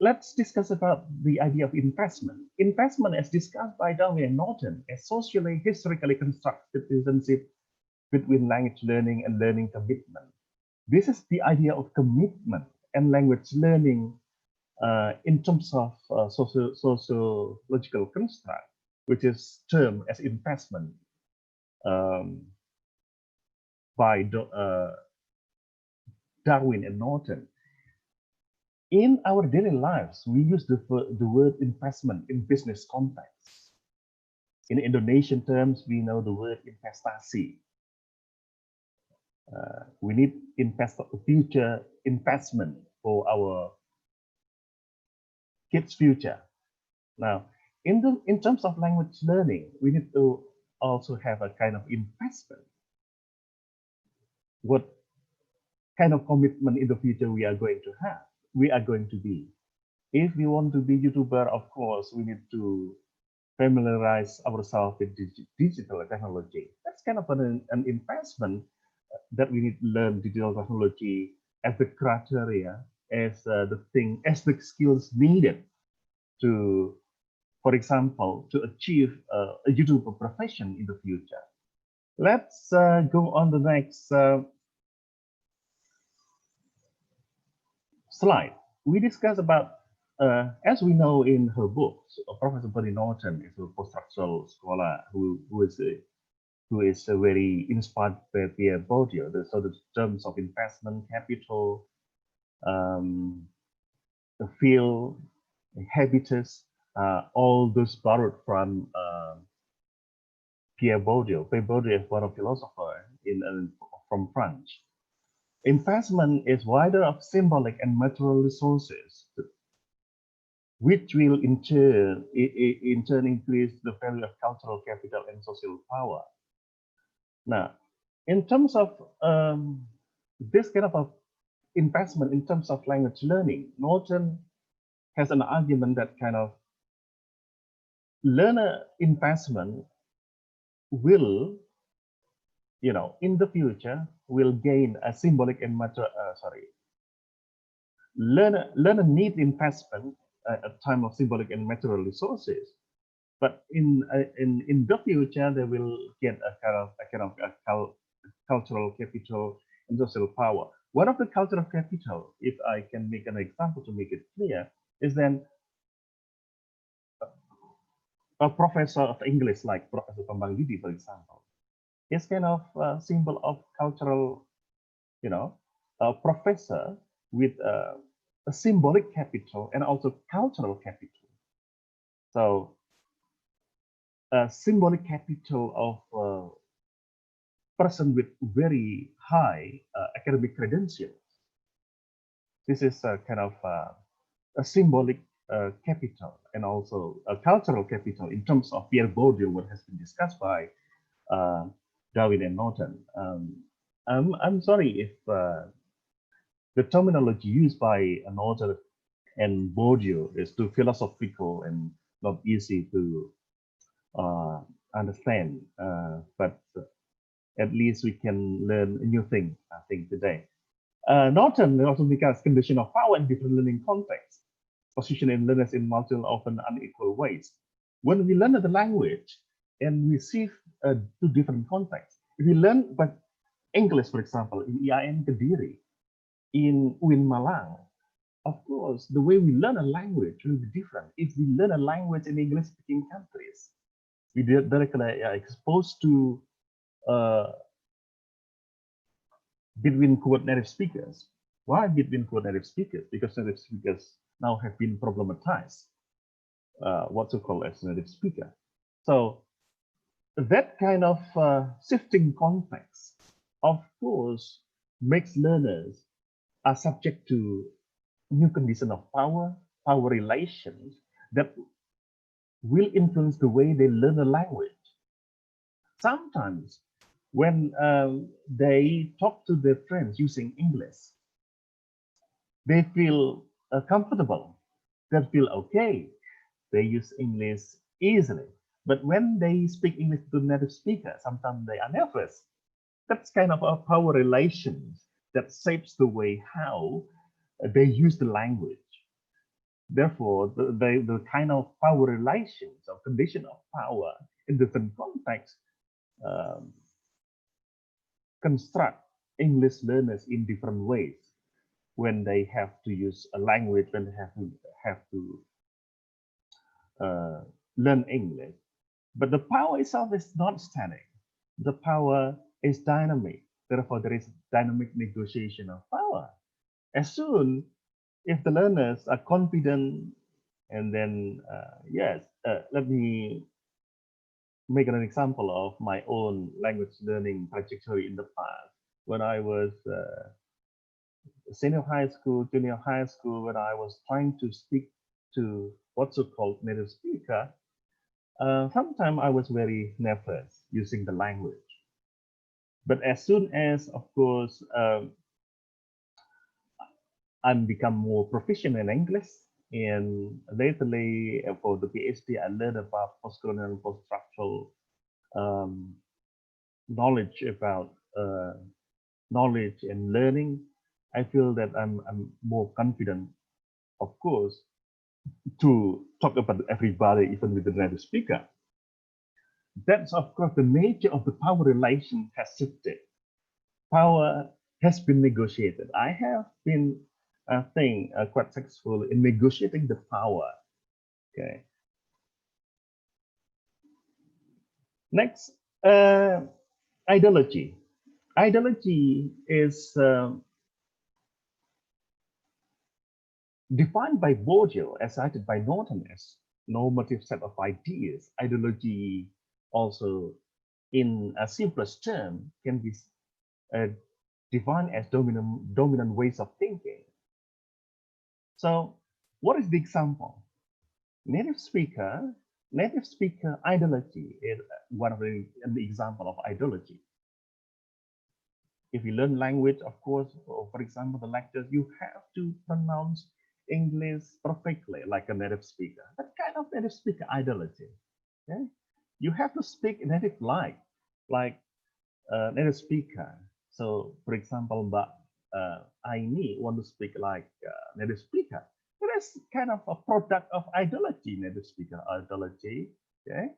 [SPEAKER 3] let's discuss about the idea of investment. Investment, as discussed by Darwin and Norton, a socially, historically constructed relationship between language learning and learning commitment. This is the idea of commitment and language learning in terms of sociological construct, which is termed as investment by Darwin and Norton. In our daily lives, we use the word investment in business context. In Indonesian terms, we know the word investasi. We need future investment for our kids' future. Now, in terms of language learning, we need to also have a kind of investment. What kind of commitment in the future we are going to have, we are going to be. If we want to be YouTuber, of course, we need to familiarize ourselves with digital technology. That's kind of an investment that we need to learn digital technology as the criteria, as the skills needed to, for example, to achieve a YouTuber profession in the future. Let's go on the next slide. We discuss about, as we know in her books, Professor Bernie Norton is a post-structural scholar who is very inspired by Pierre Bourdieu. So the terms of investment, capital, the field, habitus, all those borrowed from Pierre Bourdieu. Pierre Bourdieu is one of philosophers from France. Investment is wider of symbolic and material resources, which will in turn increase the value of cultural capital and social power. Now, in terms of this kind of investment in terms of language learning, Norton has an argument that kind of learner investment will, in the future, will gain a symbolic and material, learner need investment at a time of symbolic and material resources, but in the future they will get a kind of cultural capital and social power. One of the cultural capital, if I can make an example to make it clear, is then a professor of English like Professor Bambang, for example, is kind of a symbol of cultural, a professor with a symbolic capital and also cultural capital. So a symbolic capital of a person with very high academic credentials. This is a kind of a symbolic capital and also a cultural capital in terms of Pierre Bourdieu, what has been discussed by Darwin and Norton. I'm sorry if the terminology used by Norton and Bourdieu is too philosophical and not easy to understand, but at least we can learn a new thing, I think, today. Norton also discussed condition of power in different learning contexts, positioning learners in multiple, often unequal ways. When we learn the language and we see two different contexts, if we learn but English, for example, in IAIN Kediri, in UIN Malang, of course, the way we learn a language will be different. If we learn a language in English-speaking countries, we directly are exposed to between quote native speakers. Why between quote native speakers? Because native speakers now have been problematized. What to call as native speaker. So that kind of shifting context, of course, makes learners are subject to new condition of power relations that will influence the way they learn a language. Sometimes when they talk to their friends using English, they feel comfortable, they feel okay, they use English easily. But when they speak English to native speakers, sometimes they are nervous. That's kind of a power relations that shapes the way how they use the language. Therefore, the kind of power relations or condition of power in different contexts um, construct English learners in different ways when they have to use a language, when they have to learn English. But the power itself is not static. The power is dynamic. Therefore, there is dynamic negotiation of power. As soon if the learners are confident, and then yes, let me make an example of my own language learning trajectory in the past. When I was senior high school, junior high school, when I was trying to speak to what's called native speaker, sometimes I was very nervous using the language. But as soon as, of course, I'm become more proficient in English, and lately for the PhD, I learned about postcolonial and post-structural knowledge about knowledge and learning. I feel that I'm more confident, of course, to talk about everybody, even with the native speaker. That's, of course, the nature of the power relation has shifted. Power has been negotiated. I have been, I think, quite successful in negotiating the power. Okay. Next, ideology. Ideology is defined by Bourdieu, as cited by Norton, as normative set of ideas. Ideology also, in a simplest term, can be defined as dominant ways of thinking. So what is the example? Native speaker ideology is one of an example of ideology. If you learn language, of course, for example, the lectures, you have to pronounce English perfectly like a native speaker. That kind of native speaker ideology. Okay? You have to speak native like native speaker. So, for example, Mbak Aini want to speak like native speaker. That is kind of a product of ideology, native speaker ideology. Okay?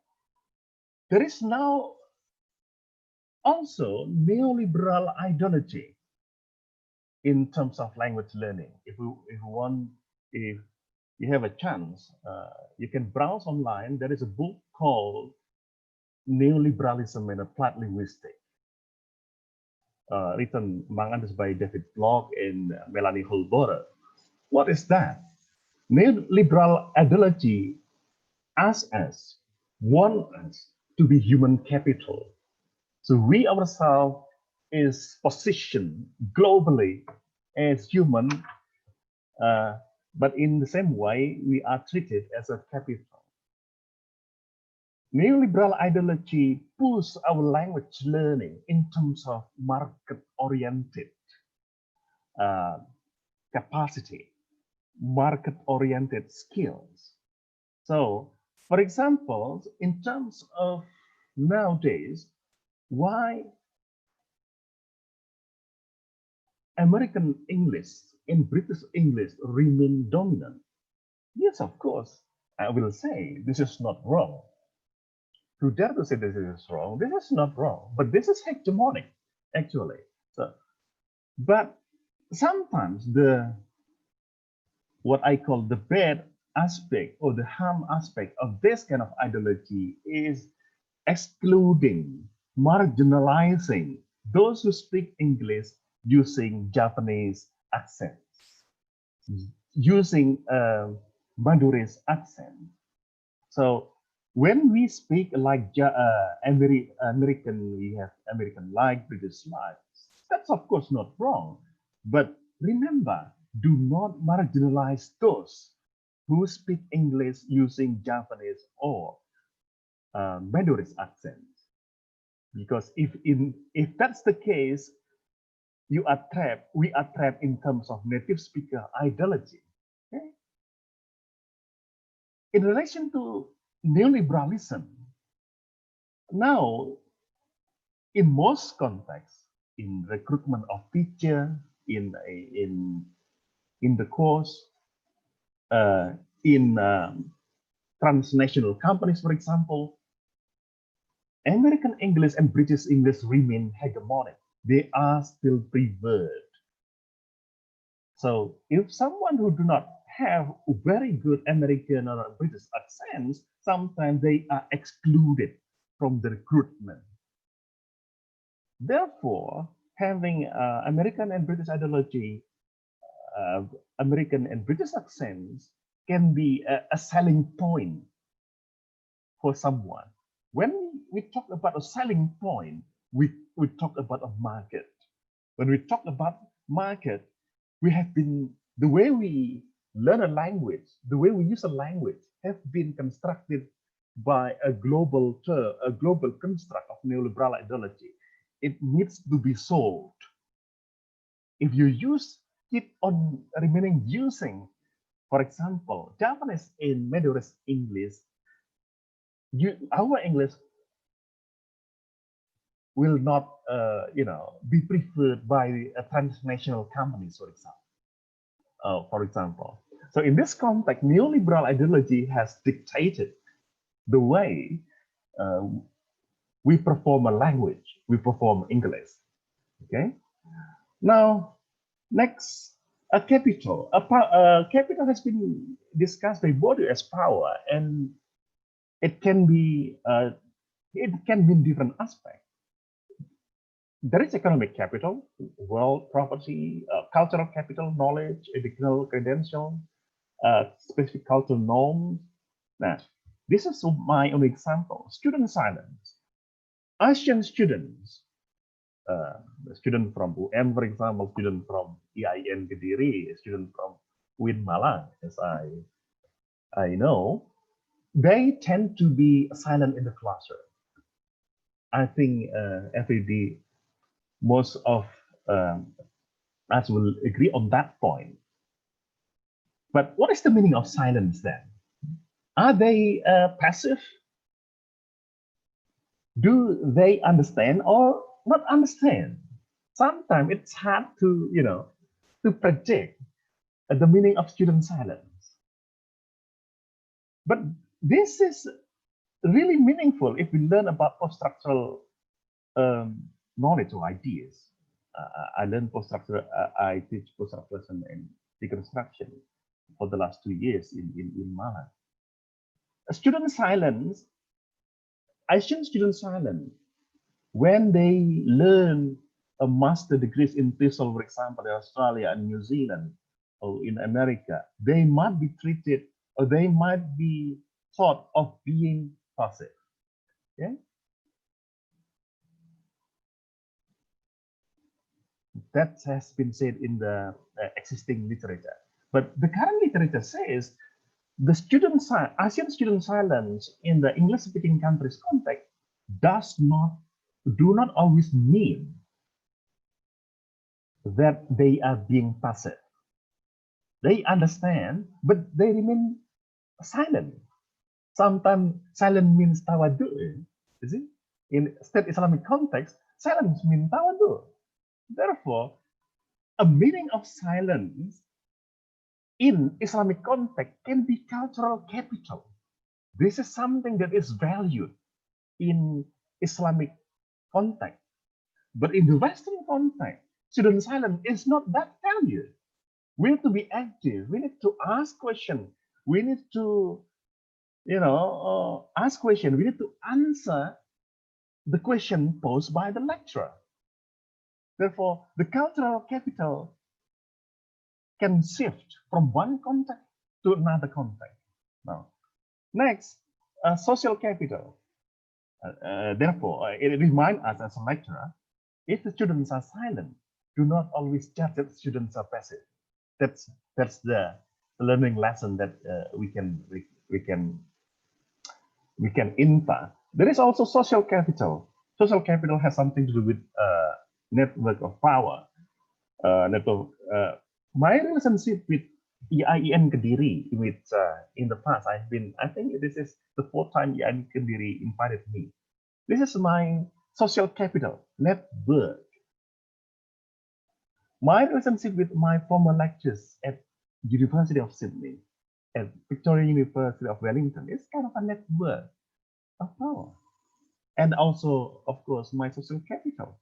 [SPEAKER 3] There is now also neoliberal ideology in terms of language learning. If you have a chance, you can browse online. There is a book called Neoliberalism and Applied Linguistics, written among others by David Block and Melanie Holborer. What is that? Neoliberal ideology asks us, want us to be human capital. So we ourselves is positioned globally as human, but in the same way, we are treated as a capital. Neoliberal ideology pushes our language learning in terms of market-oriented capacity, market-oriented skills. So, for example, in terms of nowadays, why American English and British English remain dominant? Yes, of course, I will say this is not wrong. To dare to say this is wrong, this is not wrong, but this is hegemonic, actually. So, but sometimes the what I call the bad aspect or the harm aspect of this kind of ideology is excluding, marginalizing those who speak English using Japanese accents, using Madurese accent. So when we speak like American, we have American like, British like. That's of course not wrong. But remember, do not marginalize those who speak English using Japanese or Madurese accent. Because if that's the case, we are trapped in terms of native speaker ideology. Okay? In relation to neoliberalism, now in most contexts, in recruitment of teacher, in the course, in transnational companies, for example, American English and British English remain hegemonic. They are still preferred. So if someone who do not have very good American or British accents, sometimes they are excluded from the recruitment. Therefore, having American and British ideology, American and British accents can be a selling point for someone. When we talk about a selling point, we talk about a market. When we talk about market, we have been, the way we learn a language, the way we use a language have been constructed by a global term, a global construct of neoliberal ideology. It needs to be solved. If you keep on remaining using, for example, Japanese in Madurese English, our English will not, be preferred by transnational companies, for example. So in this context, neoliberal ideology has dictated the way we perform a language, we perform English. Okay. Now, next, a capital. Capital has been discussed by Bourdieu as power, and it can be, it can mean different aspects. There is economic capital, wealth, property, cultural capital, knowledge, educational credential, specific cultural norms. Now, this is my own example. Student silence. Asian students, a student from UM, for example, student from EIN Kediri, a student from UIN Malang, as I know, they tend to be silent in the classroom. I think most of us will agree on that point. But what is the meaning of silence then? Are they passive? Do they understand or not understand? Sometimes it's hard to, to predict the meaning of student silence. But this is really meaningful if we learn about post-structural knowledge or ideas. I learned post-structural, I teach post-structuralism and deconstruction for the last 2 years in Malang. Student silence, Asian student silence, when they learn a master degrees in TESOL, for example, in Australia and New Zealand, or in America, they might be treated, or they might be thought of being passive. Yeah? That has been said in the existing literature. But the current literature says the Asian student silence in the English-speaking countries context do not always mean that they are being passive. They understand, but they remain silent. Sometimes silent means tawadu. You see, in state Islamic context, silence means tawadu. Therefore, a meaning of silence in Islamic context can be cultural capital. This is something that is valued in Islamic context. But in the Western context, student silence is not that valued. We need to be active. We need to ask questions. We need to, ask questions. We need to answer the question posed by the lecturer. Therefore, the cultural capital can shift from one context to another context. Now, next, social capital. Therefore, it reminds us as a lecturer, if the students are silent, do not always judge that students are passive. That's the learning lesson that we can infer. There is also social capital. Social capital has something to do with network of power. My relationship with EIN Kediri, which in the past I think this is the fourth time EIN Kediri invited me. This is my social capital, network. My relationship with my former lecturers at University of Sydney, at Victoria University of Wellington, is kind of a network of power. And also, of course, my social capital.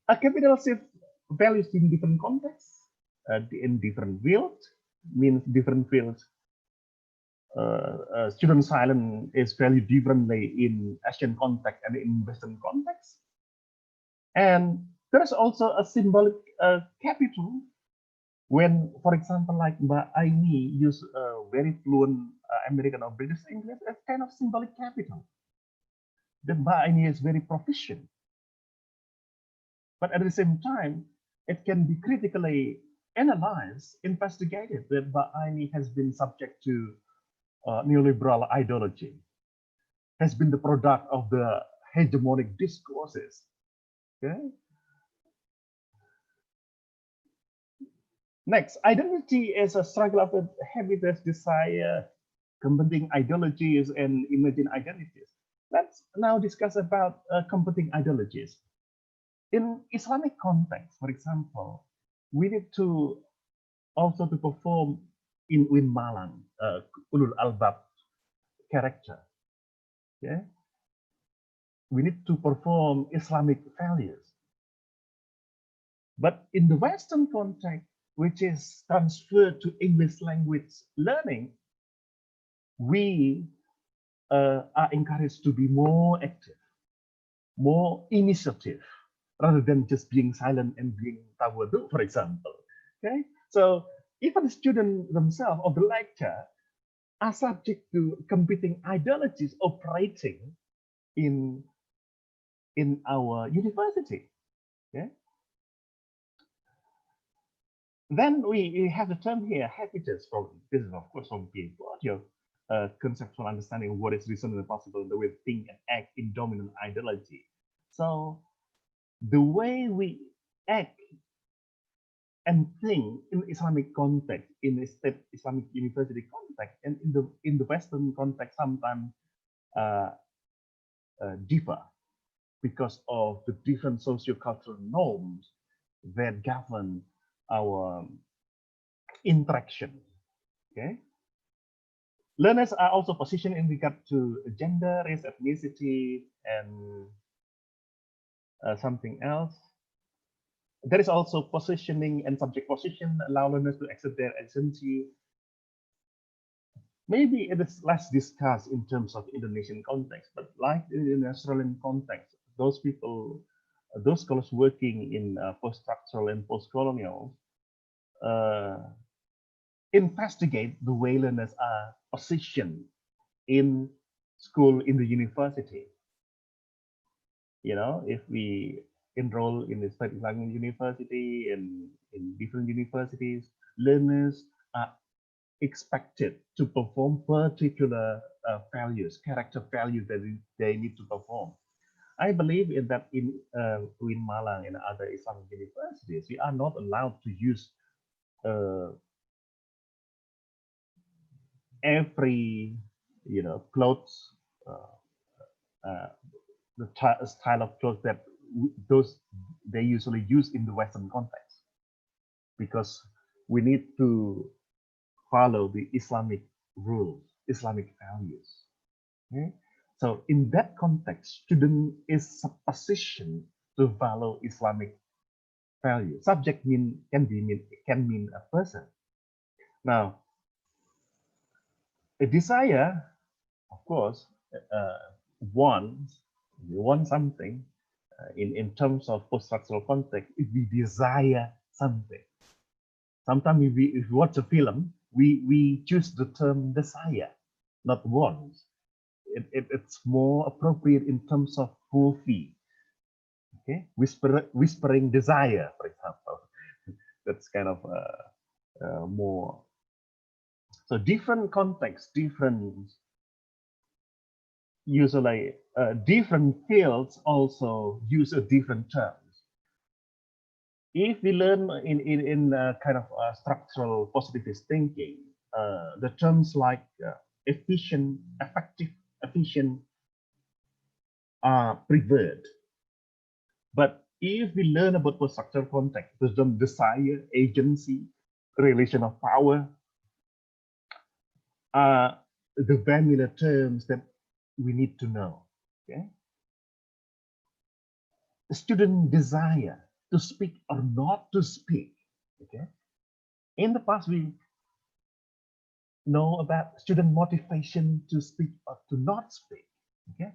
[SPEAKER 3] A capital shift values in different contexts, in different fields, means different fields. Student silence is valued differently in Asian context and in Western context. And there's also a symbolic capital when, for example, like Mbak Aini use very fluent American or British English as kind of symbolic capital. Then Mbak Aini is very proficient. But at the same time, it can be critically analyzed, investigated that Mbak Aini has been subject to neoliberal ideology, has been the product of the hegemonic discourses. Okay. Next, identity is a struggle of habitus, desire, competing ideologies, and emerging identities. Let's now discuss about competing ideologies. In Islamic context, for example, we need to also to perform in Win Malang, Ulul Albab character. Okay? We need to perform Islamic values. But in the Western context, which is transferred to English language learning, we are encouraged to be more active, more initiative, rather than just being silent and being tawadu, for example. Okay, so even the student themselves or the lecturer are subject to competing ideologies operating in our university. Okay. Then we have the term here, habitus. This is of course from Paribud, conceptual understanding of what is reasonably possible, the way we think and act in dominant ideology. So the way we act and think in Islamic context, in a state Islamic university context, and in the Western context, sometimes differ because of the different socio-cultural norms that govern our interaction. Okay. Learners are also positioned in regard to gender, race, ethnicity, and something else. There is also positioning and subject position allow learners to exert their agency. Maybe it is less discussed in terms of Indonesian context, but like in the Australian context, those people, those scholars working in post-structural and post-colonial, investigate the way learners are positioned in school, in the university. You know, if we enroll in the state Islamic university and in different universities, learners are expected to perform particular values, character values that they need to perform. I believe in that in Win Malang and other Islamic universities, we are not allowed to use every clothes, the style of clothes that they usually use in the Western context, because we need to follow the Islamic rules, Islamic values. Okay? So in that context, student is positioned to follow Islamic value. Subject can mean a person. Now, a desire, of course, wants, we want something. In terms of post-structural context, if we desire something, sometimes if we watch a film, we choose the term desire, not want. It's more appropriate in terms of movie. Okay, whispering desire, for example. That's kind of more. So different contexts, usually different fields also use a different terms. If we learn in kind of structural positivist thinking, the terms like efficient, effective, efficient are preferred. But if we learn about post-structural context, the term desire, agency, relation of power are the vanilla terms that we need to know. Okay, the student desire to speak or not to speak. Okay, in the past we know about student motivation to speak or to not speak. Okay,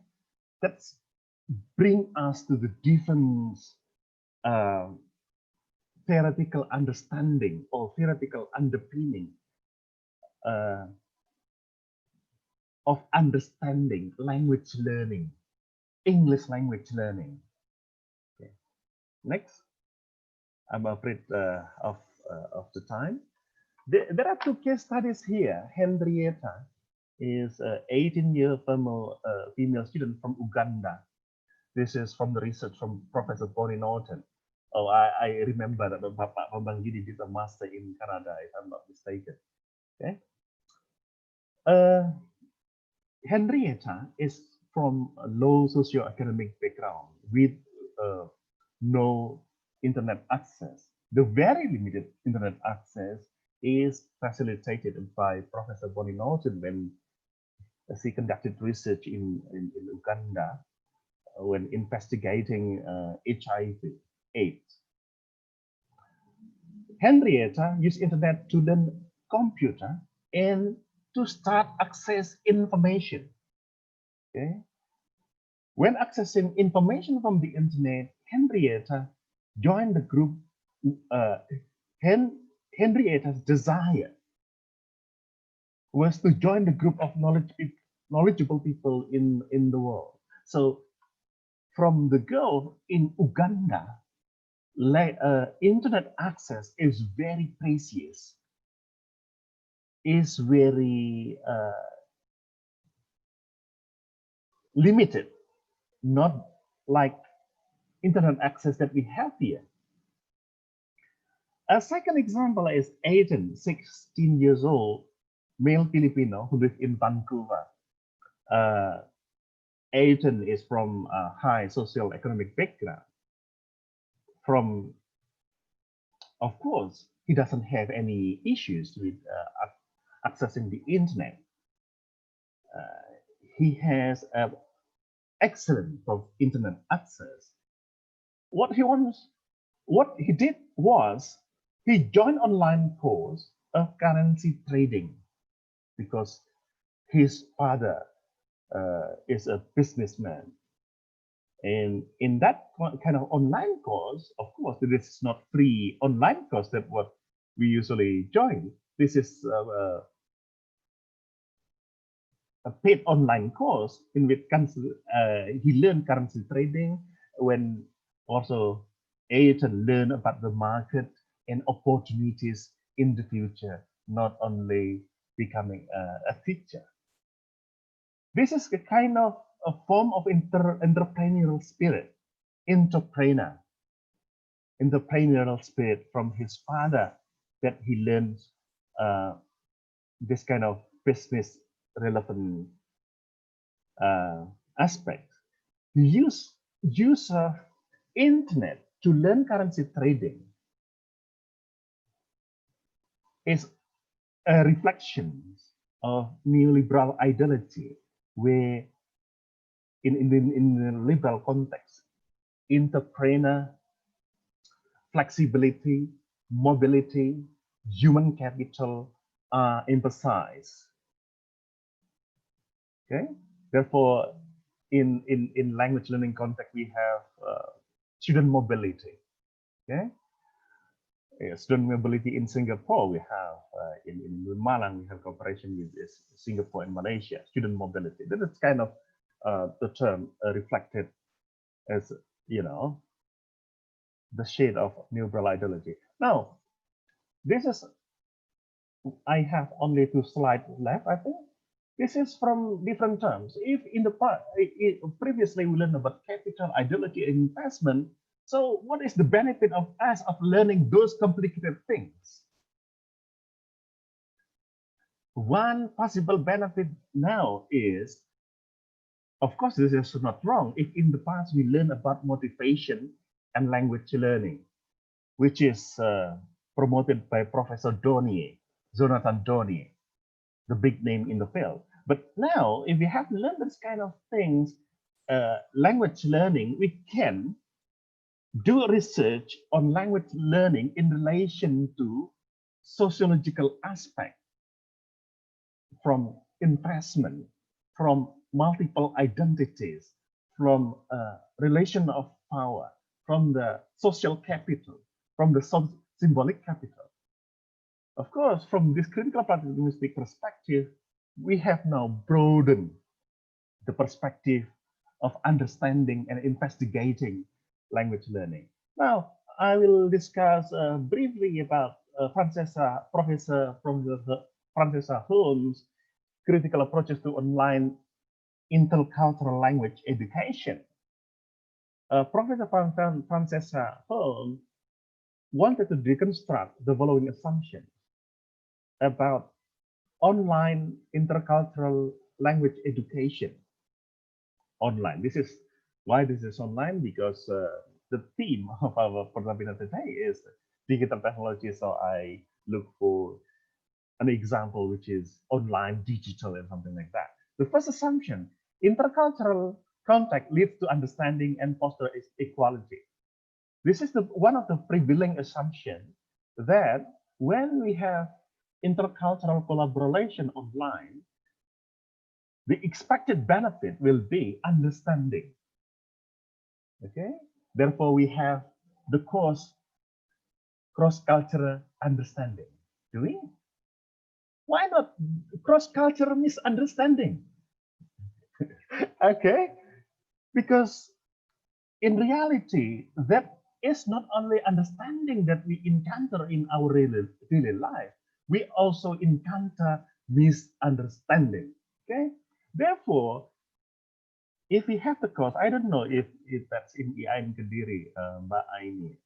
[SPEAKER 3] that's bring us to the different theoretical understanding or theoretical underpinning of understanding language learning, English language learning. Okay. Next, I'm afraid of the time. There are two case studies here. Henrietta is an 18-year female student from Uganda. This is from the research from Professor Bonnie Norton. Oh, I remember that Bambang did a master in Canada, if I'm not mistaken. Okay. Henrietta is from a low socioeconomic background with no internet access. The very limited internet access is facilitated by Professor Bonnie Norton when she conducted research in Uganda when investigating HIV/AIDS. Henrietta used internet to learn computer and to start access information. Okay. When accessing information from the internet, Henrietta joined the group. Henrietta's desire was to join the group of knowledgeable people in the world. So from the girl in Uganda, internet access is very precious, is very limited, not like internet access that we have here. A second example is Aiden, 16 years old, male Filipino who lives in Vancouver. Aiden is from a high socio-economic background. Of course, he doesn't have any issues with accessing the internet. He has an excellent internet access. What he did was he joined online course of currency trading because his father is a businessman. And in that kind of online course, of course, this is not free online course that what we usually join. This is a paid online course in which he learned currency trading, when also Ayrton learned about the market and opportunities in the future, not only becoming a teacher. This is a kind of a form of entrepreneurial spirit, entrepreneurial spirit from his father, that he learns this kind of business relevant aspect. Use of internet to learn currency trading is a reflection of neoliberal ideology, where in the liberal context, entrepreneur flexibility, mobility, human capital are emphasized. Okay, therefore, in language learning context, we have student mobility. Okay, student mobility in Singapore, we have in Malang, we have cooperation with Singapore and Malaysia. Student mobility. That is kind of the term reflected as, you know, the shade of neoliberal ideology. Now, this is, I have only 2 slides left, I think. This is from different terms. If in the past, previously we learned about capital, ideology, and investment, so what is the benefit of us of learning those complicated things? One possible benefit now is, of course, this is not wrong. If in the past we learned about motivation and language learning, which is promoted by Professor Donier, Jonathan Donier, the big name in the field. But now, if we have learned this kind of things, language learning, we can do research on language learning in relation to sociological aspect, from investment, from multiple identities, from relation of power, from the social capital, from the symbolic capital. Of course, from this critical practice linguistic perspective, we have now broadened the perspective of understanding and investigating language learning. Now, I will discuss briefly about Professor Francesca Holmes' critical approaches to online intercultural language education. Professor Francesca Holmes wanted to deconstruct the following assumption about online intercultural language education. Online. This is why this is online, because the theme of our Protabinar today is digital technology. So I look for an example which is online, digital, and something like that. The first assumption: intercultural contact leads to understanding and foster equality. This is one of the prevailing assumptions, that when we have intercultural collaboration online, the expected benefit will be understanding. Okay, therefore we have the course cross-cultural understanding. Do we? Why not cross-cultural misunderstanding? Okay, because in reality, that is not only understanding that we encounter in our daily life, we also encounter misunderstanding. Okay, therefore, if we have the course, I don't know if that's in IAIN Kediri, Mbak Aini,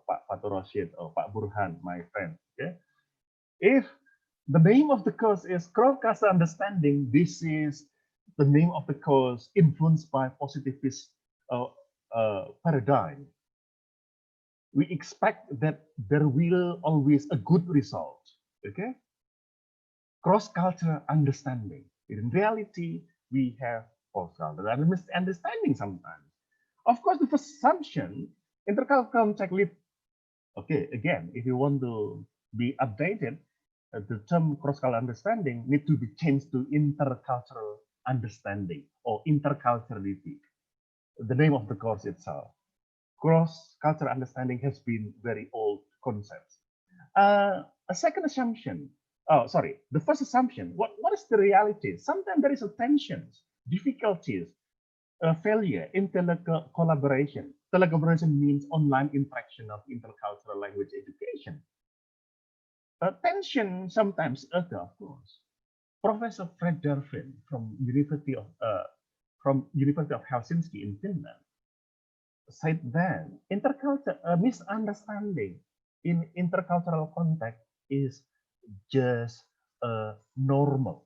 [SPEAKER 3] Pak Fatur Rashid, or Pak Burhan, my friend. Okay, if the name of the course is Cross-Cultural Understanding, this is the name of the course influenced by positivist paradigm. We expect that there will always a good result. Okay, cross-cultural understanding. In reality, we have cross-cultural misunderstanding sometimes. Of course, the first assumption, intercultural contact lead. Okay, again, if you want to be updated, the term cross-cultural understanding need to be changed to intercultural understanding or interculturality. The name of the course itself. Cross-cultural understanding has been very old concept. A second assumption, the first assumption, what is the reality? Sometimes there is a tensions, difficulties, failure in collaboration. Collaboration means online interaction of intercultural language education. Tension sometimes occur, of course. Professor Fred Derfin from University of Helsinki in Finland said that misunderstanding in intercultural context is just normal.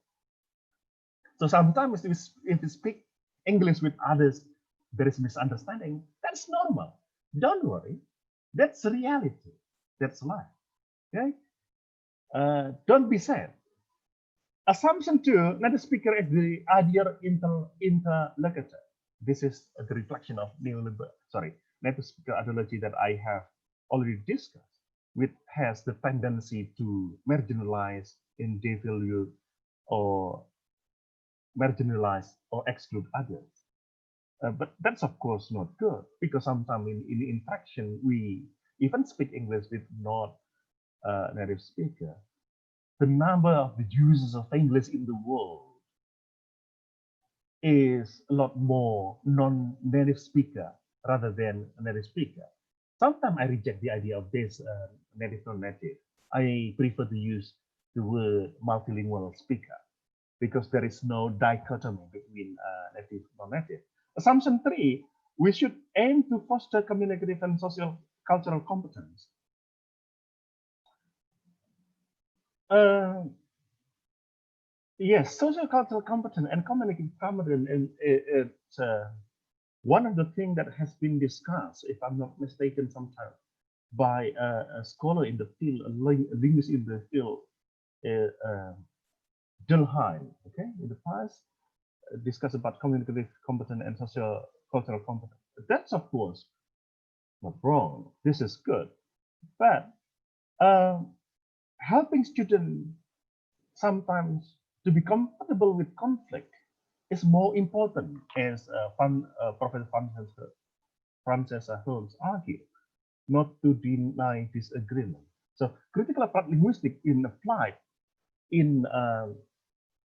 [SPEAKER 3] So sometimes if we speak English with others, there is misunderstanding. That's normal. Don't worry. That's reality. That's life. Okay. Don't be sad. Assumption 2, native speaker is the ideal interlocutor. This is the reflection of native speaker ideology that I have already discussed, which has the tendency to marginalize and devalue or exclude others. But that's of course not good, because sometimes in the interaction we even speak English with not native speaker. The number of the users of English in the world is a lot more non-native speaker rather than a native speaker. Sometimes I reject the idea of this native non-native. I prefer to use the word multilingual speaker, because there is no dichotomy between native and non-native. Assumption 3, we should aim to foster communicative and social cultural competence. Yes, social cultural competence and communicative competence, and it's one of the things that has been discussed, if I'm not mistaken, sometime by a scholar in the field, a linguist in the field, Delheim, okay, in the past, discuss about communicative competence and social cultural competence. That's of course not wrong. This is good, but helping students sometimes to be compatible with conflict is more important, as Professor Frances Holmes argued, not to deny disagreement. So critical applied linguistics in applied in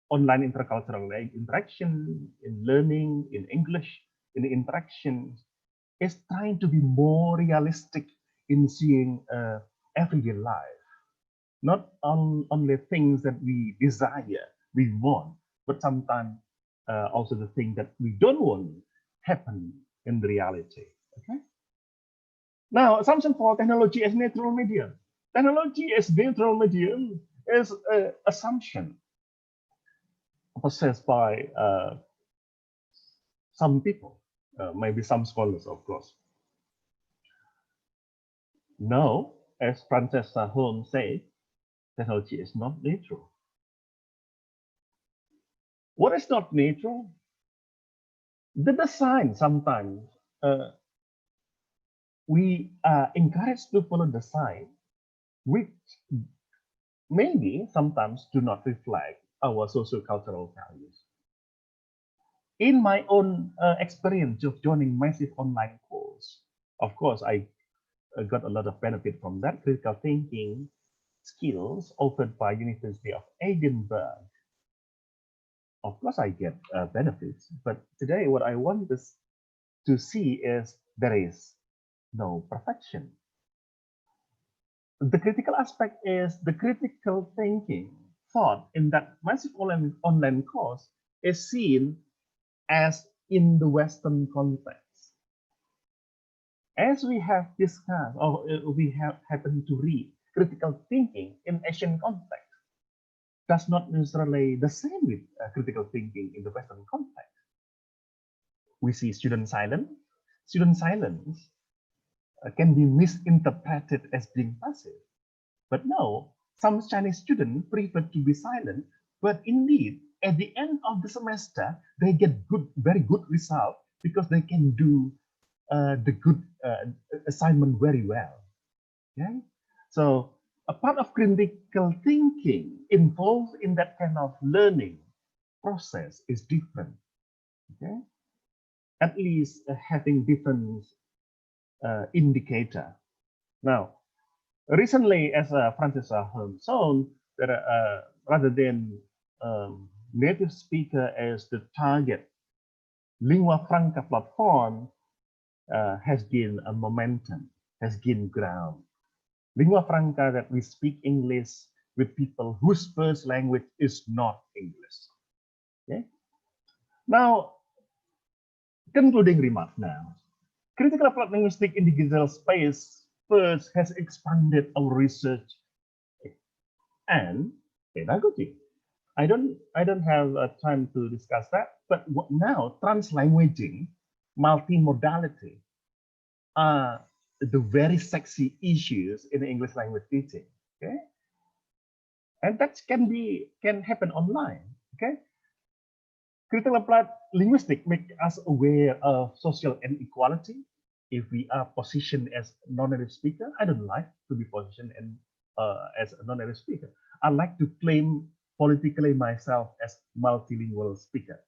[SPEAKER 3] online intercultural interaction, in learning, in English, in interaction, is trying to be more realistic in seeing everyday life. Not only things that we desire, we want, but sometimes also the thing that we don't want happen in the reality. Okay. Now, assumption for technology as neutral medium. Technology as neutral medium is an assumption possessed by some people, maybe some scholars, of course. No, as Francesca Holmes said, technology is not neutral. What is not neutral? The design sometimes we are encouraged to follow the sign, which maybe sometimes do not reflect our socio-cultural values. In my own experience of joining massive online course, of course, I got a lot of benefit from that critical thinking skills offered by University of Edinburgh. Of course, I get benefits, but today what I want to see is there is no perfection. The critical aspect is the critical thinking thought in that massive online course is seen as in the Western context. As we have discussed, or we have happened to read, critical thinking in Asian context does not necessarily the same with critical thinking in the Western context. We see student silence. Student silence can be misinterpreted as being passive. But no, some Chinese students prefer to be silent, but indeed, at the end of the semester, they get very good result because they can do the good assignment very well. Okay? So a part of critical thinking involved in that kind of learning process is different. Okay? At least having different indicator. Now, recently, as Francis Holmes shown, that rather than native speaker as the target, lingua franca platform has gained a momentum, has gained ground. Lingua franca, that we speak English with people whose first language is not English. Okay. Now, concluding remark now. Critical applied linguistics in digital space first has expanded our research and pedagogy. I don't have time to discuss that, but now translanguaging, multimodality are the very sexy issues in English language teaching. Okay, and that can happen online. Okay, critical applied linguistics make us aware of social inequality, if we are positioned as non-native speaker, I don't like to be positioned as a non-native speaker. I like to claim politically myself as multilingual speaker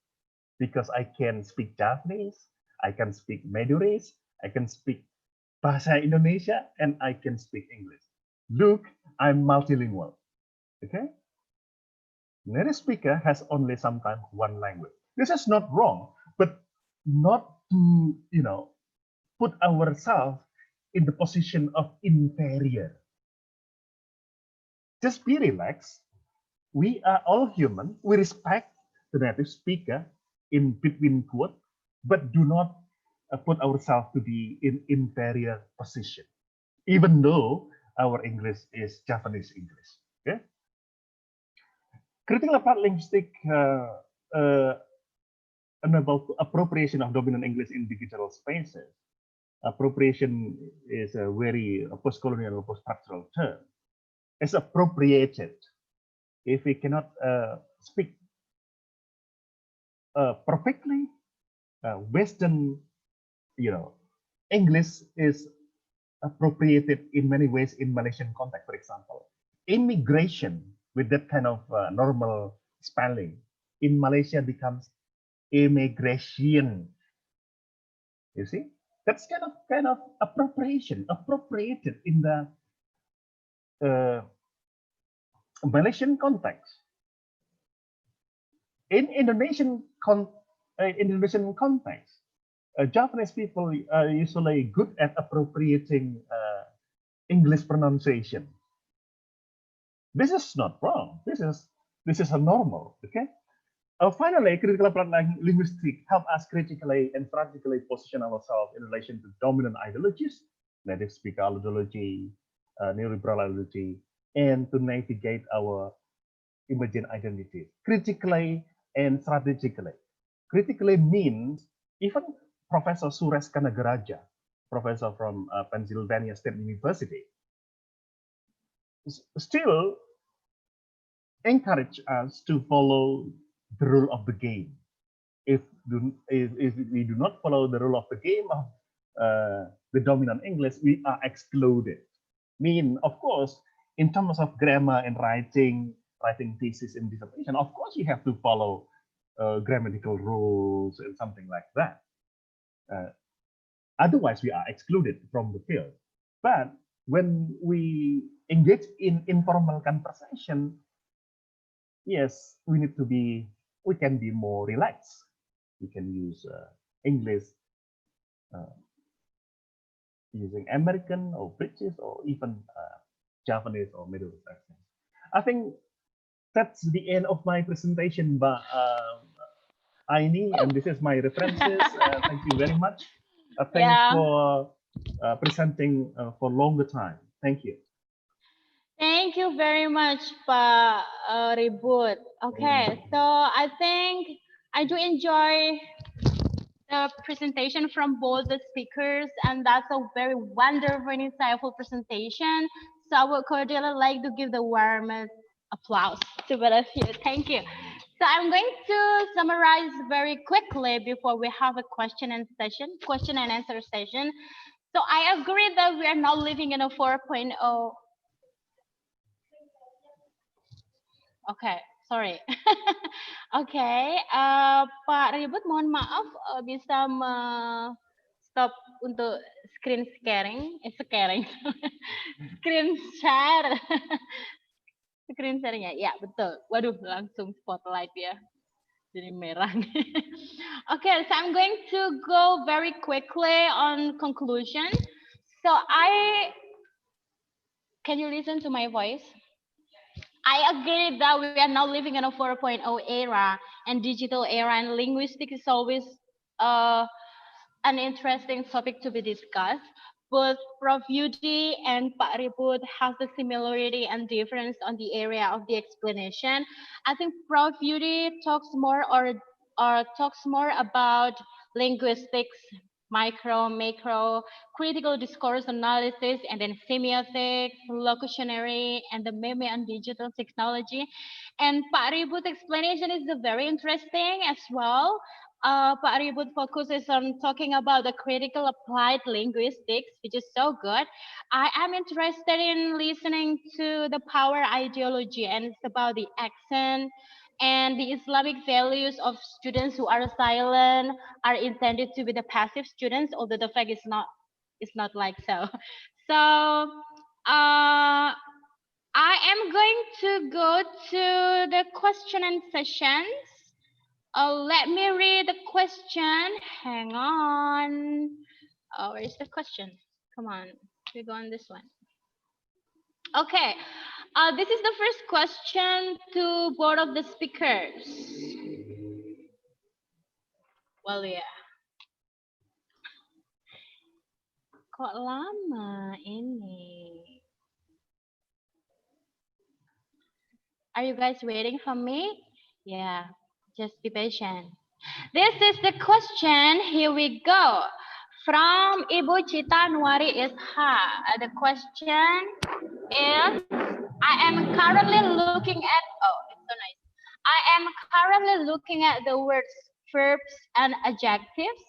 [SPEAKER 3] because I can speak Japanese, I can speak Madurese, I can speak Bahasa Indonesia, and I can speak English. Look, I'm multilingual. Okay? Native speaker has only sometimes one language. This is not wrong, but not to, put ourselves in the position of inferior. Just be relaxed. We are all human. We respect the native speaker in between quote, but do not put ourselves to be in inferior position, even though our English is Japanese English. Okay. Critical applied linguistic enable appropriation of dominant English in digital spaces. Appropriation is a very post-colonial, post-structural term. It's appropriated. If we cannot speak perfectly, Western, English is appropriated in many ways in Malaysian context. For example, immigration with that kind of normal spelling in Malaysia becomes immigration. You see, that's kind of appropriated in the Malaysian context. In Indonesian context, Japanese people are usually good at appropriating English pronunciation. This is not wrong. This is a normal. Okay. Finally, critical applied linguistics help us critically and strategically position ourselves in relation to dominant ideologies, native speaker ideology, neoliberal ideology, and to navigate our imagined identities critically and strategically. Critically means even Professor Suresh Kanagaraja, professor from Pennsylvania State University, still encourage us to follow the rule of the game. If we do not follow the rule of the game of the dominant English, we are excluded. Of course, in terms of grammar and writing thesis and dissertation, of course you have to follow grammatical rules and something like that. Otherwise, we are excluded from the field. But when we engage in informal conversation, yes, we can be more relaxed. We can use English using American or British or even Japanese or Middle East accent. I think that's the end of my presentation, but Aini, and this is my references. Thank you very much. Thanks for presenting for longer time. Thank you.
[SPEAKER 1] Thank you very much, Pa Ribut. Okay, so I think I do enjoy the presentation from both the speakers, and that's a very wonderful and insightful presentation. So I would cordially like to give the warmest applause to both of you. Thank you. So I'm going to summarize very quickly before we have a question and answer session. So I agree that we are not living in a 4.0. Okay, sorry. Okay, Pak Ribut, mohon maaf bisa stop untuk screen sharing, screen share, screen sharing ya, betul. Waduh, langsung spotlight ya, jadi merah. Okay, so I'm going to go very quickly on conclusion. So can you listen to my voice? I agree that we are now living in a 4.0 era and digital era, and linguistics is always an interesting topic to be discussed. Both Prof. Yudi and Pak Ribut have the similarity and difference on the area of the explanation. I think Prof. Yudi talks more about linguistics, micro, macro, critical discourse analysis, and then semiotics, locutionary, and the meme and digital technology. And Pak Ribut's explanation is very interesting as well. Paribud focuses on talking about the critical applied linguistics, which is so good. I am interested in listening to the power ideology, and it's about the accent and the Islamic values of students who are silent are intended to be the passive students, although the fact is not like so. So I am going to go to the question and sessions. Let me read the question. Hang on. Oh, where is the question? Come on, we go on this one. Okay. This is the first question to both of the speakers. Well, yeah. Kok lama ini? Are you guys waiting for me? Yeah, just be patient. This is the question. Here we go. From Ibu Cita Nuari Isha. The question is, I am currently looking at, oh, it's so nice. I am currently looking at the words verbs and adjectives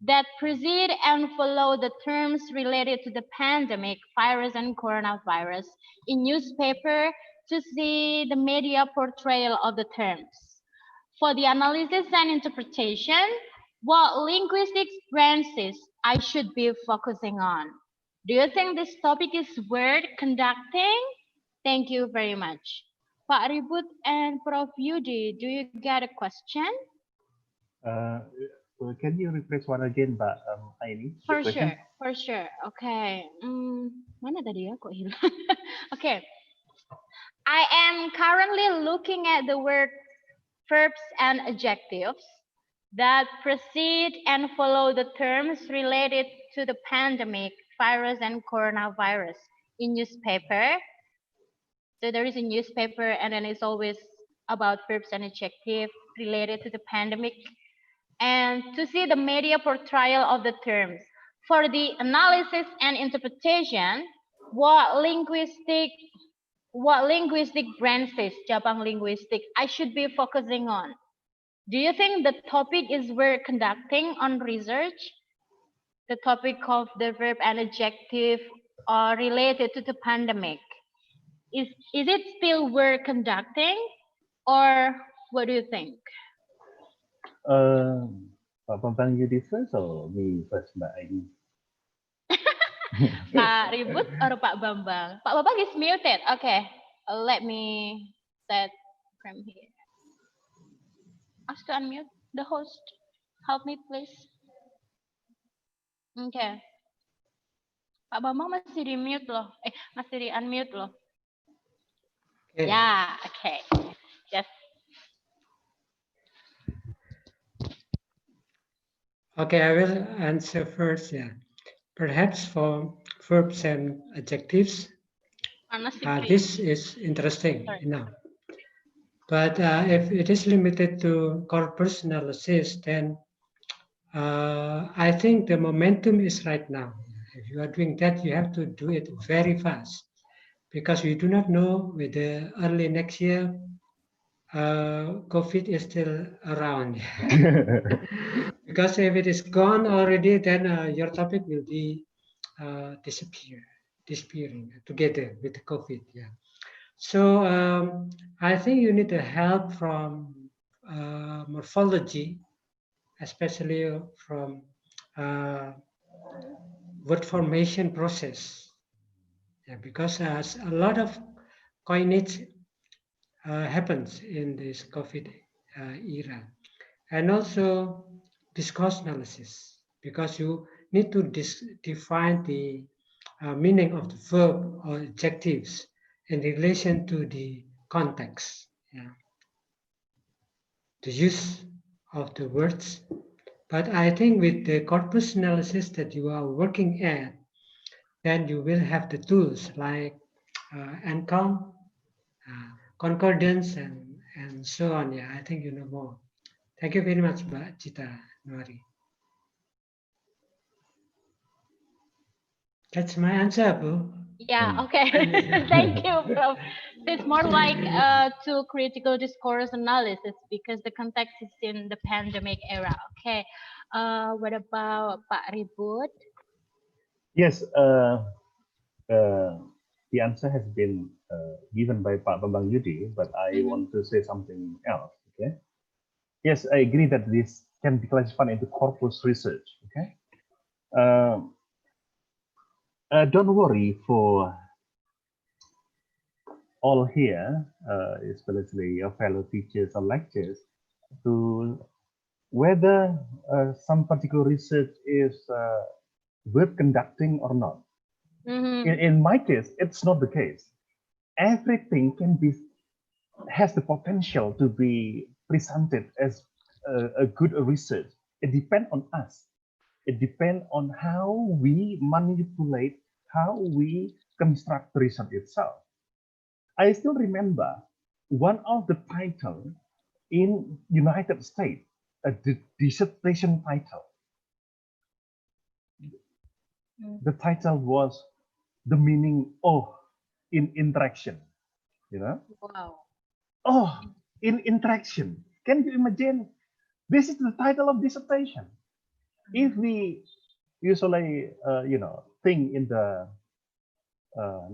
[SPEAKER 1] that precede and follow the terms related to the pandemic, virus and coronavirus in newspaper to see the media portrayal of the terms. For the analysis and interpretation, what linguistics branches I should be focusing on? Do you think this topic is worth conducting? Thank you very much. Pak Ribut and Prof Yudi, do you get a question?
[SPEAKER 3] Can you rephrase one again, Pak Aini?
[SPEAKER 1] For sure. Okay. Mana tadi ya kok hilang? Okay. I am currently looking at the word verbs and adjectives that precede and follow the terms related to the pandemic, virus and coronavirus in newspaper. So there is a newspaper and then it's always about verbs and adjectives related to the pandemic. And to see the media portrayal of the terms. For the analysis and interpretation, what linguistic branches, cabang linguistic, I should be focusing on? Do you think the topic is worth conducting on research? The topic of the verb and adjective are related to the pandemic. Is it still worth conducting, or what do you think?
[SPEAKER 3] Pak Bambang, you first or me first, Mbak Aini?
[SPEAKER 1] Pak Ribut or Pak Bambang? Pak Bambang is muted. Okay, let me set from here. Ask to unmute the host. Help me, please. Okay. Pak Bambang masih di mute loh. Masih di unmute loh.
[SPEAKER 2] Okay.
[SPEAKER 1] Yeah, okay. Just.
[SPEAKER 2] Okay, I will answer first. Yeah, perhaps for verbs and adjectives, this is interesting enough. But if it is limited to corpus analysis, then I think the momentum is right now. If you are doing that, you have to do it very fast, because we do not know whether early next year COVID is still around. Because if it is gone already, then your topic will be disappearing together with the COVID. Yeah. So I think you need the help from morphology, especially from word formation process. Yeah, because a lot of coinage happens in this COVID era. And also discourse analysis, because you need to define the meaning of the verb or adjectives in relation to the context, yeah, the use of the words. But I think with the corpus analysis that you are working at, then you will have the tools like ENCOM, concordance, and so on. Yeah, I think you know more. Thank you very much, Mbak Cita Nuari. That's my answer, Bu.
[SPEAKER 1] Yeah, okay. Thank you, Prof. It's more like to critical discourse analysis because the context is in the pandemic era. Okay. What about Paribud?
[SPEAKER 3] Yes, the answer has been given by Pak Bambang Yudi, but I want to say something else. Okay. Yes, I agree that this can be classified into corpus research. Okay. Don't worry for all here, especially your fellow teachers or lecturers, to whether some particular research is worth conducting or not. In my case, it's not the case. Everything has the potential to be presented as a good research. It depends on us. It depends on how we manipulate, how we construct the research itself. I still remember one of the title in United States, a dissertation title. The title was "The Meaning of in Interaction." You know?
[SPEAKER 1] Wow.
[SPEAKER 3] Oh, in interaction. Can you imagine? This is the title of dissertation. If we usually, think in the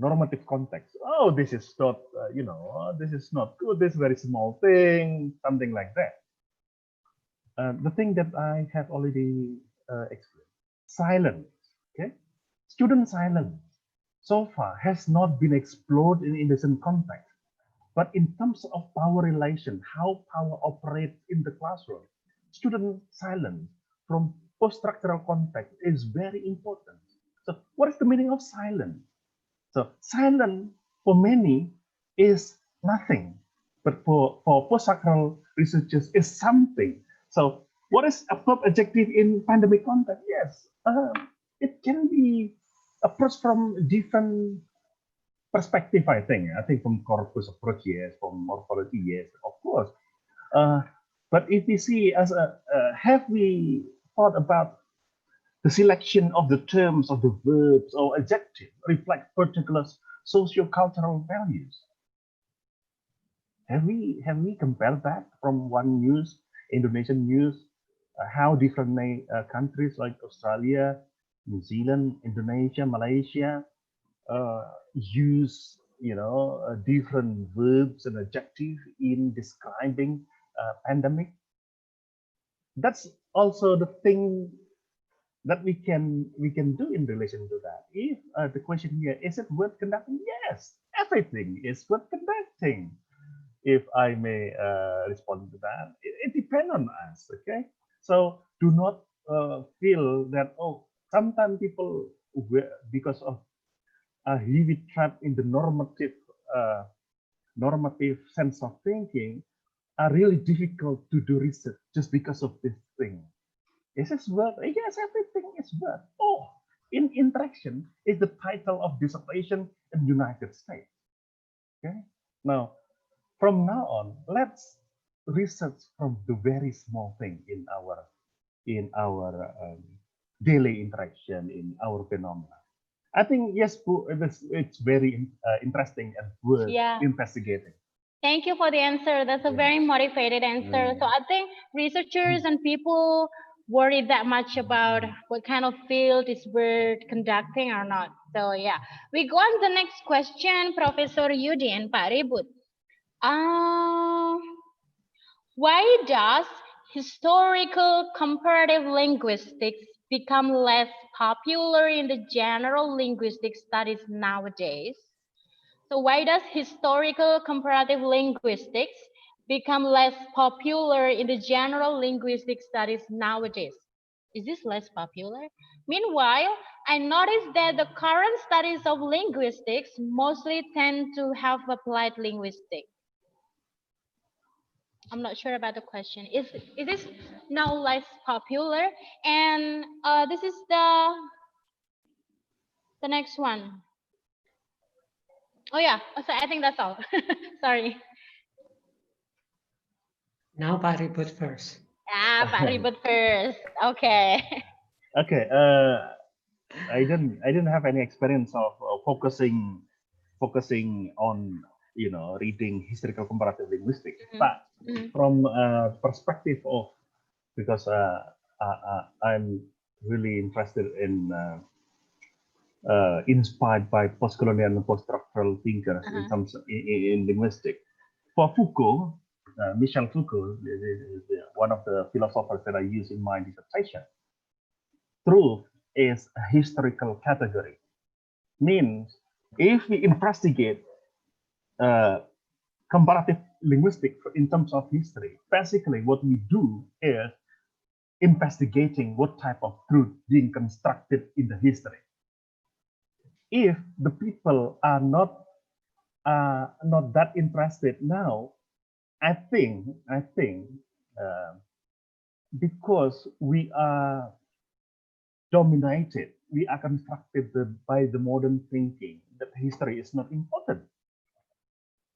[SPEAKER 3] normative context, oh, this is not, this is not good. This very small thing, something like that. The thing that I have already explained, silence. Okay, student silence so far has not been explored in this context. But in terms of power relation, how power operates in the classroom, student silence from post-structural context is very important. So what is the meaning of silence? So silence for many is nothing, but for post-structural researchers is something. So what is a verb adjective in pandemic context? Yes, it can be approached from different perspective, I think. I think from corpus approach, yes, from morphology, yes, of course. But if we see as have we thought about the selection of the terms of the verbs or adjective reflect particular socio-cultural values? Have we compared that from one news, Indonesian news, how different countries like Australia, New Zealand, Indonesia, Malaysia use different verbs and adjectives in describing pandemic? That's also the thing that we can do in relation to that. If the question here is it worth conducting? Yes, everything is worth conducting. If I may respond to that, it depends on us. Okay, so do not feel that sometimes people because of heavy trap in the normative sense of thinking are really difficult to do research just because of this thing. Is this worth? Yes, everything is worth. Oh, in interaction is the title of dissertation in the United States. Okay. Now, from now on, let's research from the very small thing in our daily interaction, in our phenomena. I think yes, it's very interesting and worth investigating.
[SPEAKER 1] Thank you for the answer. That's a very motivated answer. So I think researchers and people worry that much about what kind of field is worth conducting or not. So yeah, we go on to the next question, Professor Yudi and Paribud. Why does historical comparative linguistics become less popular in the general linguistic studies nowadays? So why does historical comparative linguistics become less popular in the general linguistic studies nowadays? Is this less popular? Meanwhile, I noticed that the current studies of linguistics mostly tend to have applied linguistics. I'm not sure about the question. Is this now less popular? And this is the next one. Oh yeah, so I think that's all. Sorry.
[SPEAKER 2] Now Paribud first.
[SPEAKER 1] Paribud first. Okay.
[SPEAKER 3] Okay. I didn't have any experience of focusing on reading historical comparative linguistics,
[SPEAKER 1] Mhm.
[SPEAKER 3] but
[SPEAKER 1] Mhm.
[SPEAKER 3] from a perspective of, because I'm really interested in inspired by post-colonial and post-structural thinkers in terms of, in linguistics. For Foucault, Michel Foucault, one of the philosophers that I use in my dissertation, truth is a historical category. Means if we investigate comparative linguistics in terms of history, basically what we do is investigating what type of truth being constructed in the history. If the people are not that interested now, I think because we are dominated, we are constructed by the modern thinking that history is not important.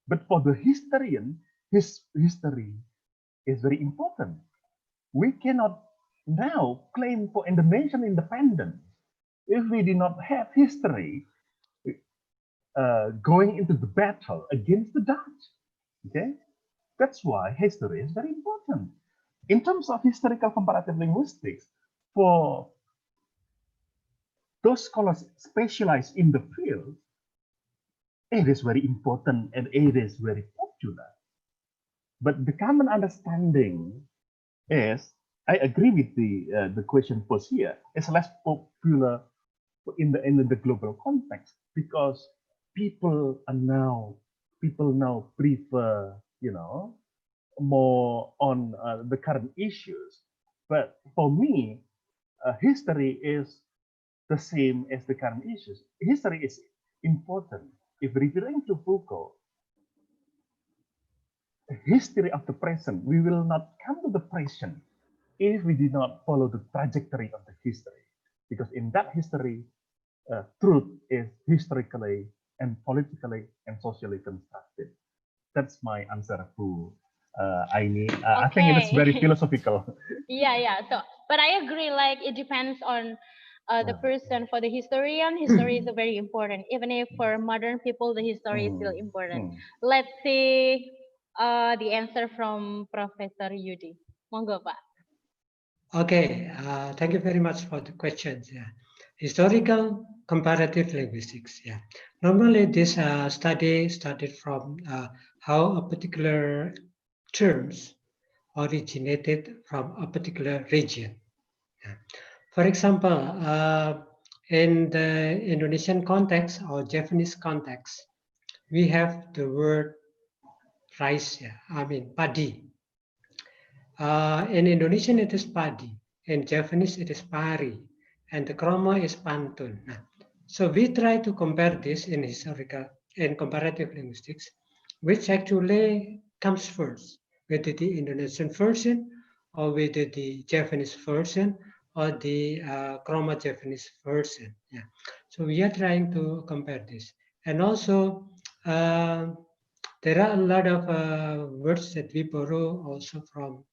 [SPEAKER 3] But for the historian, his history is very important. We cannot now claim for Indonesian independence if we do not have history going into the battle against the Dutch. Okay, that's why history is very important. In terms of historical comparative linguistics, for those scholars specialized in the field, it is very important and it is very popular. But the common understanding is, I agree with the question posed here, it's less popular in the global context because people now prefer more on the current issues. But for me, history is the same as the current issues. History is important. If referring to Foucault, the history of the present, we will not come to the present if we do not follow the trajectory of the history. Because in that history, truth is historically and politically and socially constructed. That's my answer to Aini. I think it is very philosophical.
[SPEAKER 1] Yeah. So, but I agree. Like it depends on the person. For the historian, history is very important. Even if for modern people, the history is still important. Let's see the answer from Professor Yudi. Monggo, Pak.
[SPEAKER 2] Okay, thank you very much for the questions. Yeah, historical comparative linguistics. Yeah, normally this study started from how a particular terms originated from a particular region. Yeah. For example, in the Indonesian context or Japanese context, we have the word rice. Yeah, I mean padi. In Indonesian it is padi, in Japanese it is pari, and the kroma is pantun. Nah, so we try to compare this in comparative linguistics, which actually comes first, whether the Indonesian version or whether the Japanese version or the kroma Japanese version. Yeah. So we are trying to compare this, and also there are a lot of words that we borrow also from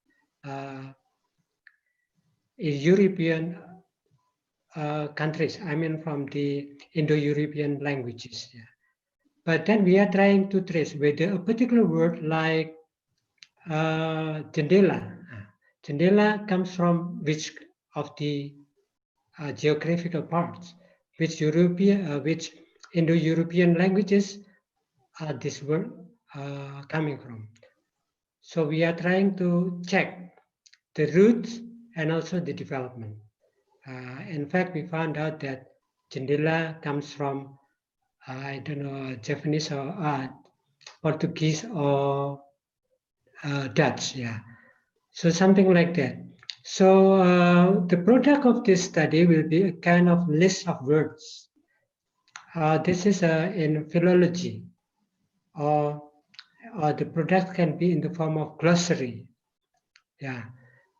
[SPEAKER 2] European countries, I mean from the Indo-European languages. Yeah. But then we are trying to trace whether a particular word like jendela. Jendela comes from which of the geographical parts, which Indo-European languages are this word coming from. So we are trying to check the roots and also the development. In fact, we found out that jendela comes from, I don't know, Japanese or Portuguese or Dutch, yeah. So something like that. So the product of this study will be a kind of list of words. This is in philology, or the product can be in the form of glossary. Yeah,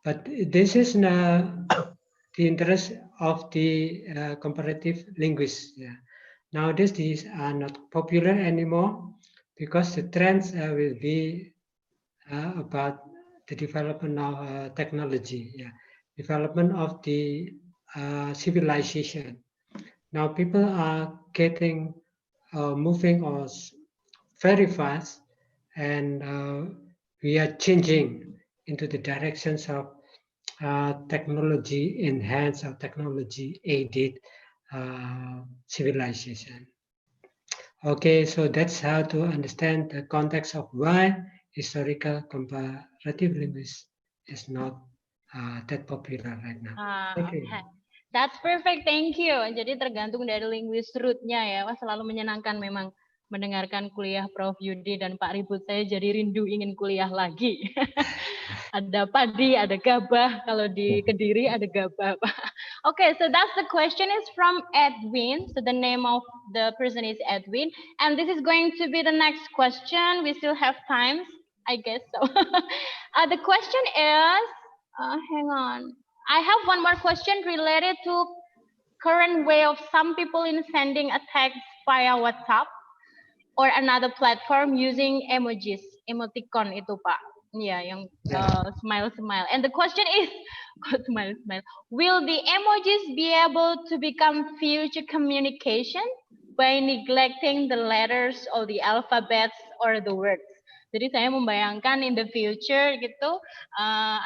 [SPEAKER 2] but this is the interest of the comparative linguists. Yeah. Nowadays, these are not popular anymore because the trends will be about the development of technology, yeah, development of the civilization. Now people are getting moving very fast, and we are changing into the directions of technology enhanced or technology aided civilization. Okay, so that's how to understand the context of why historical comparative linguistics is not that popular right now. Thank you.
[SPEAKER 1] Okay. That's perfect, thank you. Jadi tergantung dari linguist root-nya ya. Wah, selalu menyenangkan memang mendengarkan kuliah Prof Yudi dan Pak Ribut. Saya jadi rindu ingin kuliah lagi. Ada padi, ada gabah. Kalau di Kediri ada gabah. Okay, so that's the question is from Edwin. So the name of the person is Edwin. And this is going to be the next question. We still have time, I guess so. The question is, hang on. I have one more question related to current way of some people in sending a text via WhatsApp or another platform using emojis, emoticon itu Pak. Yeah, yang smile. And the question is, smile. Will the emojis be able to become future communication by neglecting the letters or the alphabets or the words? Jadi saya membayangkan in the future gitu,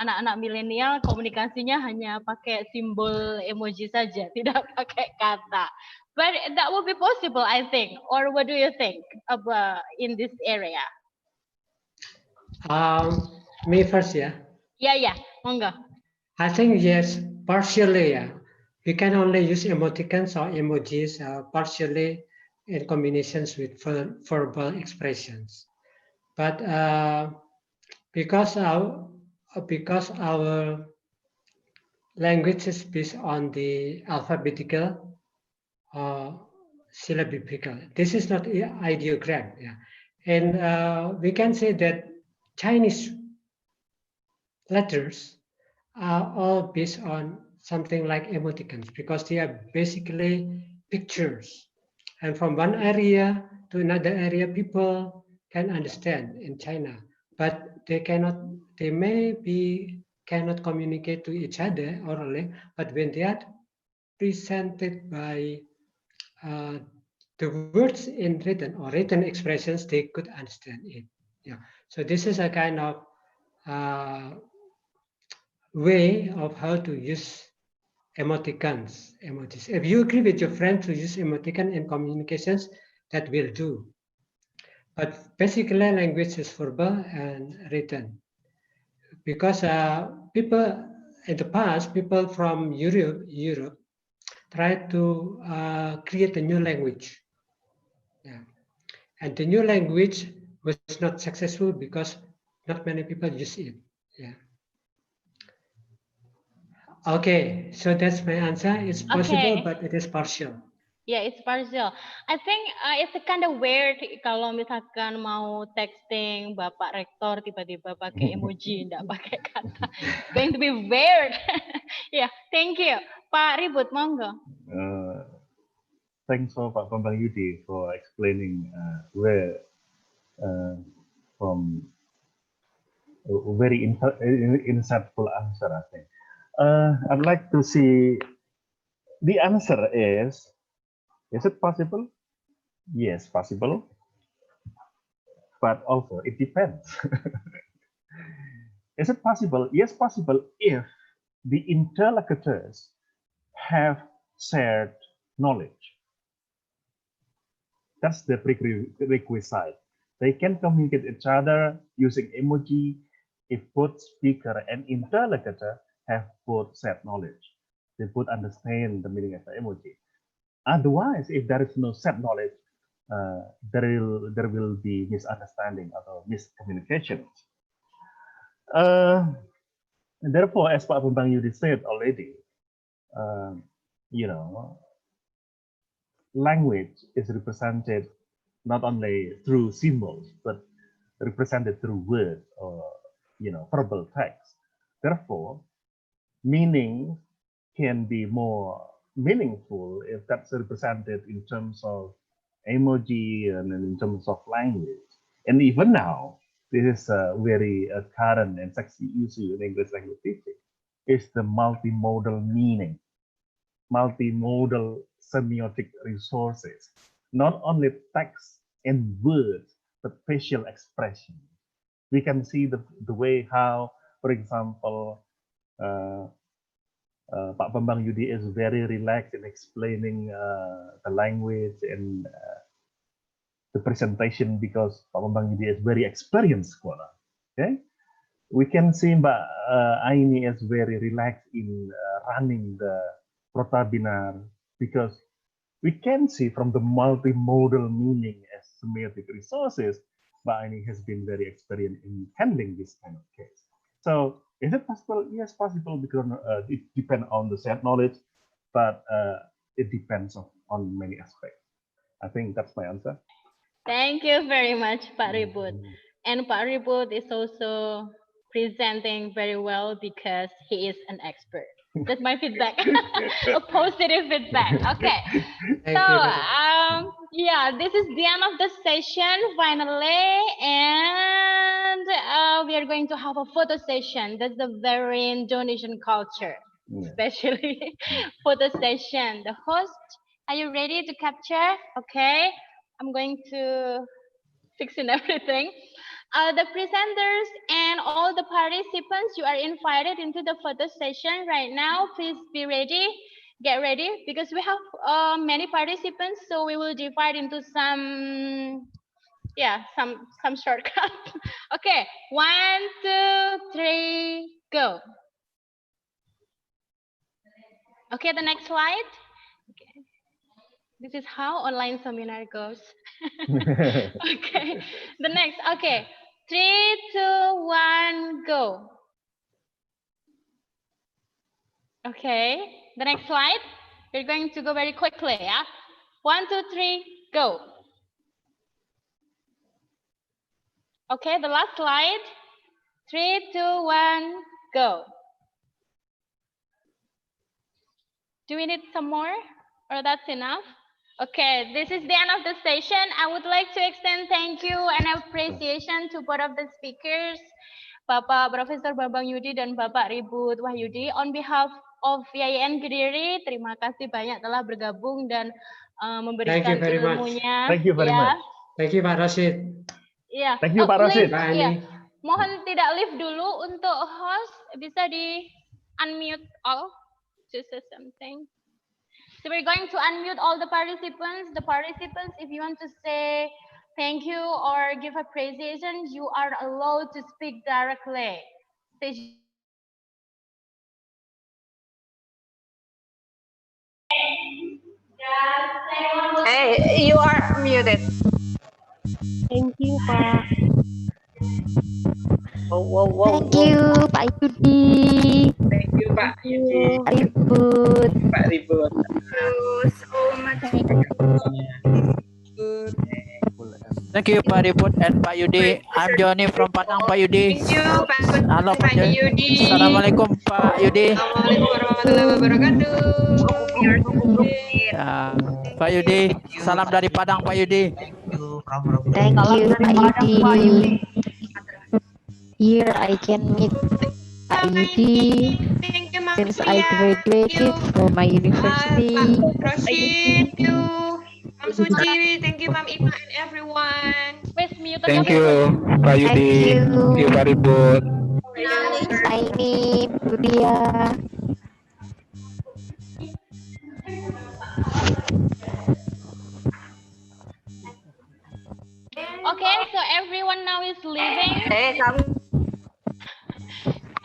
[SPEAKER 1] anak-anak milenial komunikasinya hanya pakai simbol emoji saja, tidak pakai kata. But that would be possible, I think. Or what do you think about in this area?
[SPEAKER 2] Me first, yeah.
[SPEAKER 1] Yeah, monggo.
[SPEAKER 2] I think yes, partially, yeah. We can only use emoticons or emojis partially in combinations with verbal expressions. But because our language is based on the alphabetical syllabical, this is not ideogram. Yeah, and we can say that Chinese letters are all based on something like emoticons because they are basically pictures, and from one area to another area people can understand in China, but they cannot communicate to each other orally, but when they are presented by the words in written or written expressions, they could understand it. Yeah, so this is a kind of way of how to use emojis. If you agree with your friend to use emoticon in communications, that will do. But basically, language is verbal and written. Because people in the past, people from Europe tried to create a new language. Yeah. And the new language was not successful because not many people use it. Yeah. Okay, so that's my answer. It's possible, but it is partial.
[SPEAKER 1] Yeah, it's partial. I think it's a kind of weird kalau misalkan mau texting Bapak Rektor tiba-tiba pakai emoji, enggak pakai kata. It's going to be weird. Yeah, thank you. Pak Ribut, monggo.
[SPEAKER 3] Thanks for Pak Bambang Yudi for explaining where from a very insightful answer, I think. I'd like to see the answer is it possible? Yes, possible. But also it depends. Is it possible? Yes, possible if the interlocutors have shared knowledge. That's the prerequisite. They can communicate each other using emoji if both speaker and interlocutor have both shared knowledge. They both understand the meaning of the emoji. Otherwise, if there is no shared knowledge, there will be misunderstanding or miscommunication. Therefore, as Pak Bambang Yudi said already, language is represented not only through symbols, but represented through words or verbal text. Therefore, meaning can be more meaningful if that's represented in terms of emoji and in terms of language. And even now, this is a very current and sexy issue in English language teaching, is the multimodal meaning, multimodal semiotic resources. not only text and words, but facial expression. We can see the way how, for example, Pak Bambang Yudi is very relaxed in explaining the language and the presentation, because Pak Bambang Yudi is very experienced scholar. Okay, we can see Mbak Aini is very relaxed in running the Protabinar, because we can see from the multimodal meaning as semiotic resources, Mbak Aini has been very experienced in handling this kind of case. So is it possible? Yes, possible, because it depends on the shared knowledge, but it depends on many aspects. I think that's my answer.
[SPEAKER 1] Thank you very much, Paribud. And Paribud is also presenting very well because he is an expert. That's my feedback. A positive feedback. Okay.
[SPEAKER 2] Thank
[SPEAKER 1] So,
[SPEAKER 2] you very much.
[SPEAKER 1] yeah, this is the end of the session finally, and we are going to have a photo session. That's the very Indonesian culture, especially photo session. The host, are you ready to capture? Okay, I'm going to fix in everything. The presenters and all the participants, you are invited into the photo session right now. Please be ready. Get ready because we have many participants, so we will divide into some shortcuts. Okay, 1, 2, 3, go. Okay, the next slide. Okay. This is how online seminar goes. Okay, the next. Okay, 3, 2, 1, go. Okay, the next slide. We're going to go very quickly, yeah? 1, 2, 3, go. Okay, the last slide. 3, 2, 1, go. Do we need some more, or that's enough? Okay, this is the end of the session. I would like to extend thank you and appreciation to both of the speakers, Bapak Profesor Bambang Yudi dan Bapak Paribud Wahyudi. On behalf of YIN Kediri, terima kasih banyak telah bergabung dan memberikan ilmunya.
[SPEAKER 3] Thank you very much.
[SPEAKER 2] Thank you, Pak Rashid.
[SPEAKER 1] Yeah.
[SPEAKER 3] Thank you, Pak Rashid.
[SPEAKER 1] Mohon tidak live dulu untuk host, bisa di unmute all to say something. So we're going to unmute all the participants. The participants, if you want to say thank you or give appreciation, you are allowed to speak directly.
[SPEAKER 5] Hey, you are muted.
[SPEAKER 6] Thank you, Pak.
[SPEAKER 5] Thank
[SPEAKER 6] you, Pak Yudi.
[SPEAKER 4] Thank you, Pak Yudi.
[SPEAKER 6] Paribud.
[SPEAKER 4] Pak Ribut.
[SPEAKER 7] Thank you, Pak Ribut and Pak Yudi. I'm Johnny from Padang, Pak Yudi.
[SPEAKER 5] Thank you,
[SPEAKER 7] Halo, Pak
[SPEAKER 5] Yudi.
[SPEAKER 7] Assalamualaikum, Pak Yudi.
[SPEAKER 5] Assalamualaikum warahmatullahi wabarakatuh.
[SPEAKER 7] Pak Yudi, salam dari Padang, Pak Yudi.
[SPEAKER 6] Thank you, Pak Yudi. Here I can meet Pak Yudi since I graduated from my university.
[SPEAKER 5] Rashid, thank you. Mam Suci, thank you, Mam Ima and everyone.
[SPEAKER 8] Thank you, Pak Yudi. Thank you, Pak Ribut.
[SPEAKER 6] Aini, Budia.
[SPEAKER 1] Okay, so everyone now is leaving.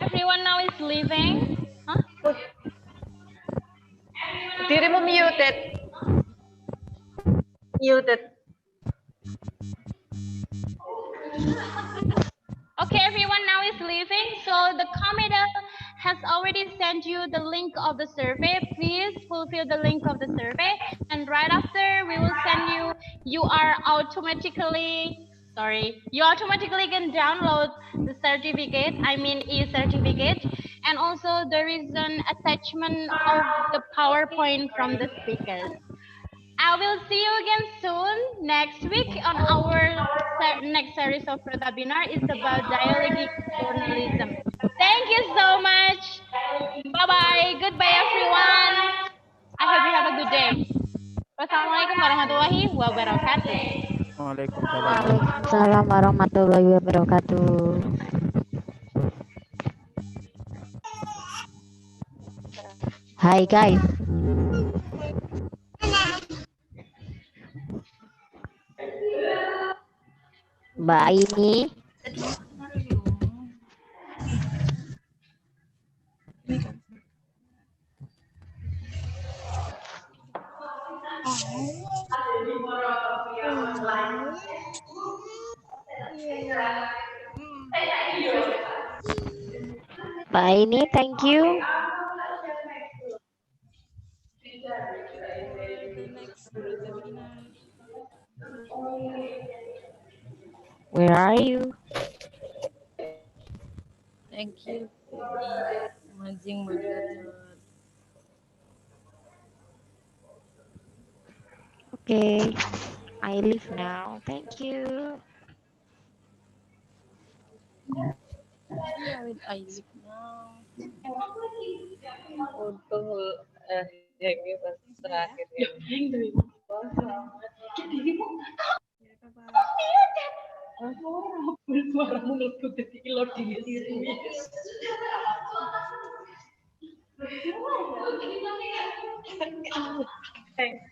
[SPEAKER 1] Everyone now is leaving. Huh?
[SPEAKER 5] Dirimu muted. Muted.
[SPEAKER 1] Okay, everyone now is leaving. So the committee has already sent you the link of the survey. Please fulfill the link of the survey. And right after, we will send you, you automatically can download the certificate, I mean e-certificate. And also there is an attachment of the PowerPoint from the speakers. I will see you again soon next week on our next series of Protabinar. It's about dialogic journalism. Thank you so much. Bye-bye. Goodbye, everyone. I hope you have a good day. Wassalamualaikum warahmatullahi wabarakatuh. wabarakatuh.
[SPEAKER 7] Waalaikumsalam.
[SPEAKER 6] Waalaikumsalam warahmatullahi wabarakatuh. Hai guys. Mbak Aini. Mbak Aini, thank you. Where are you?
[SPEAKER 9] Thank you for the amazing moderator.
[SPEAKER 6] Okay, I leave now. Thank you.
[SPEAKER 9] Yeah, will I leave now? Untuk yang terakhir ini. Suaramu melebu jadi ilot di sini. Thank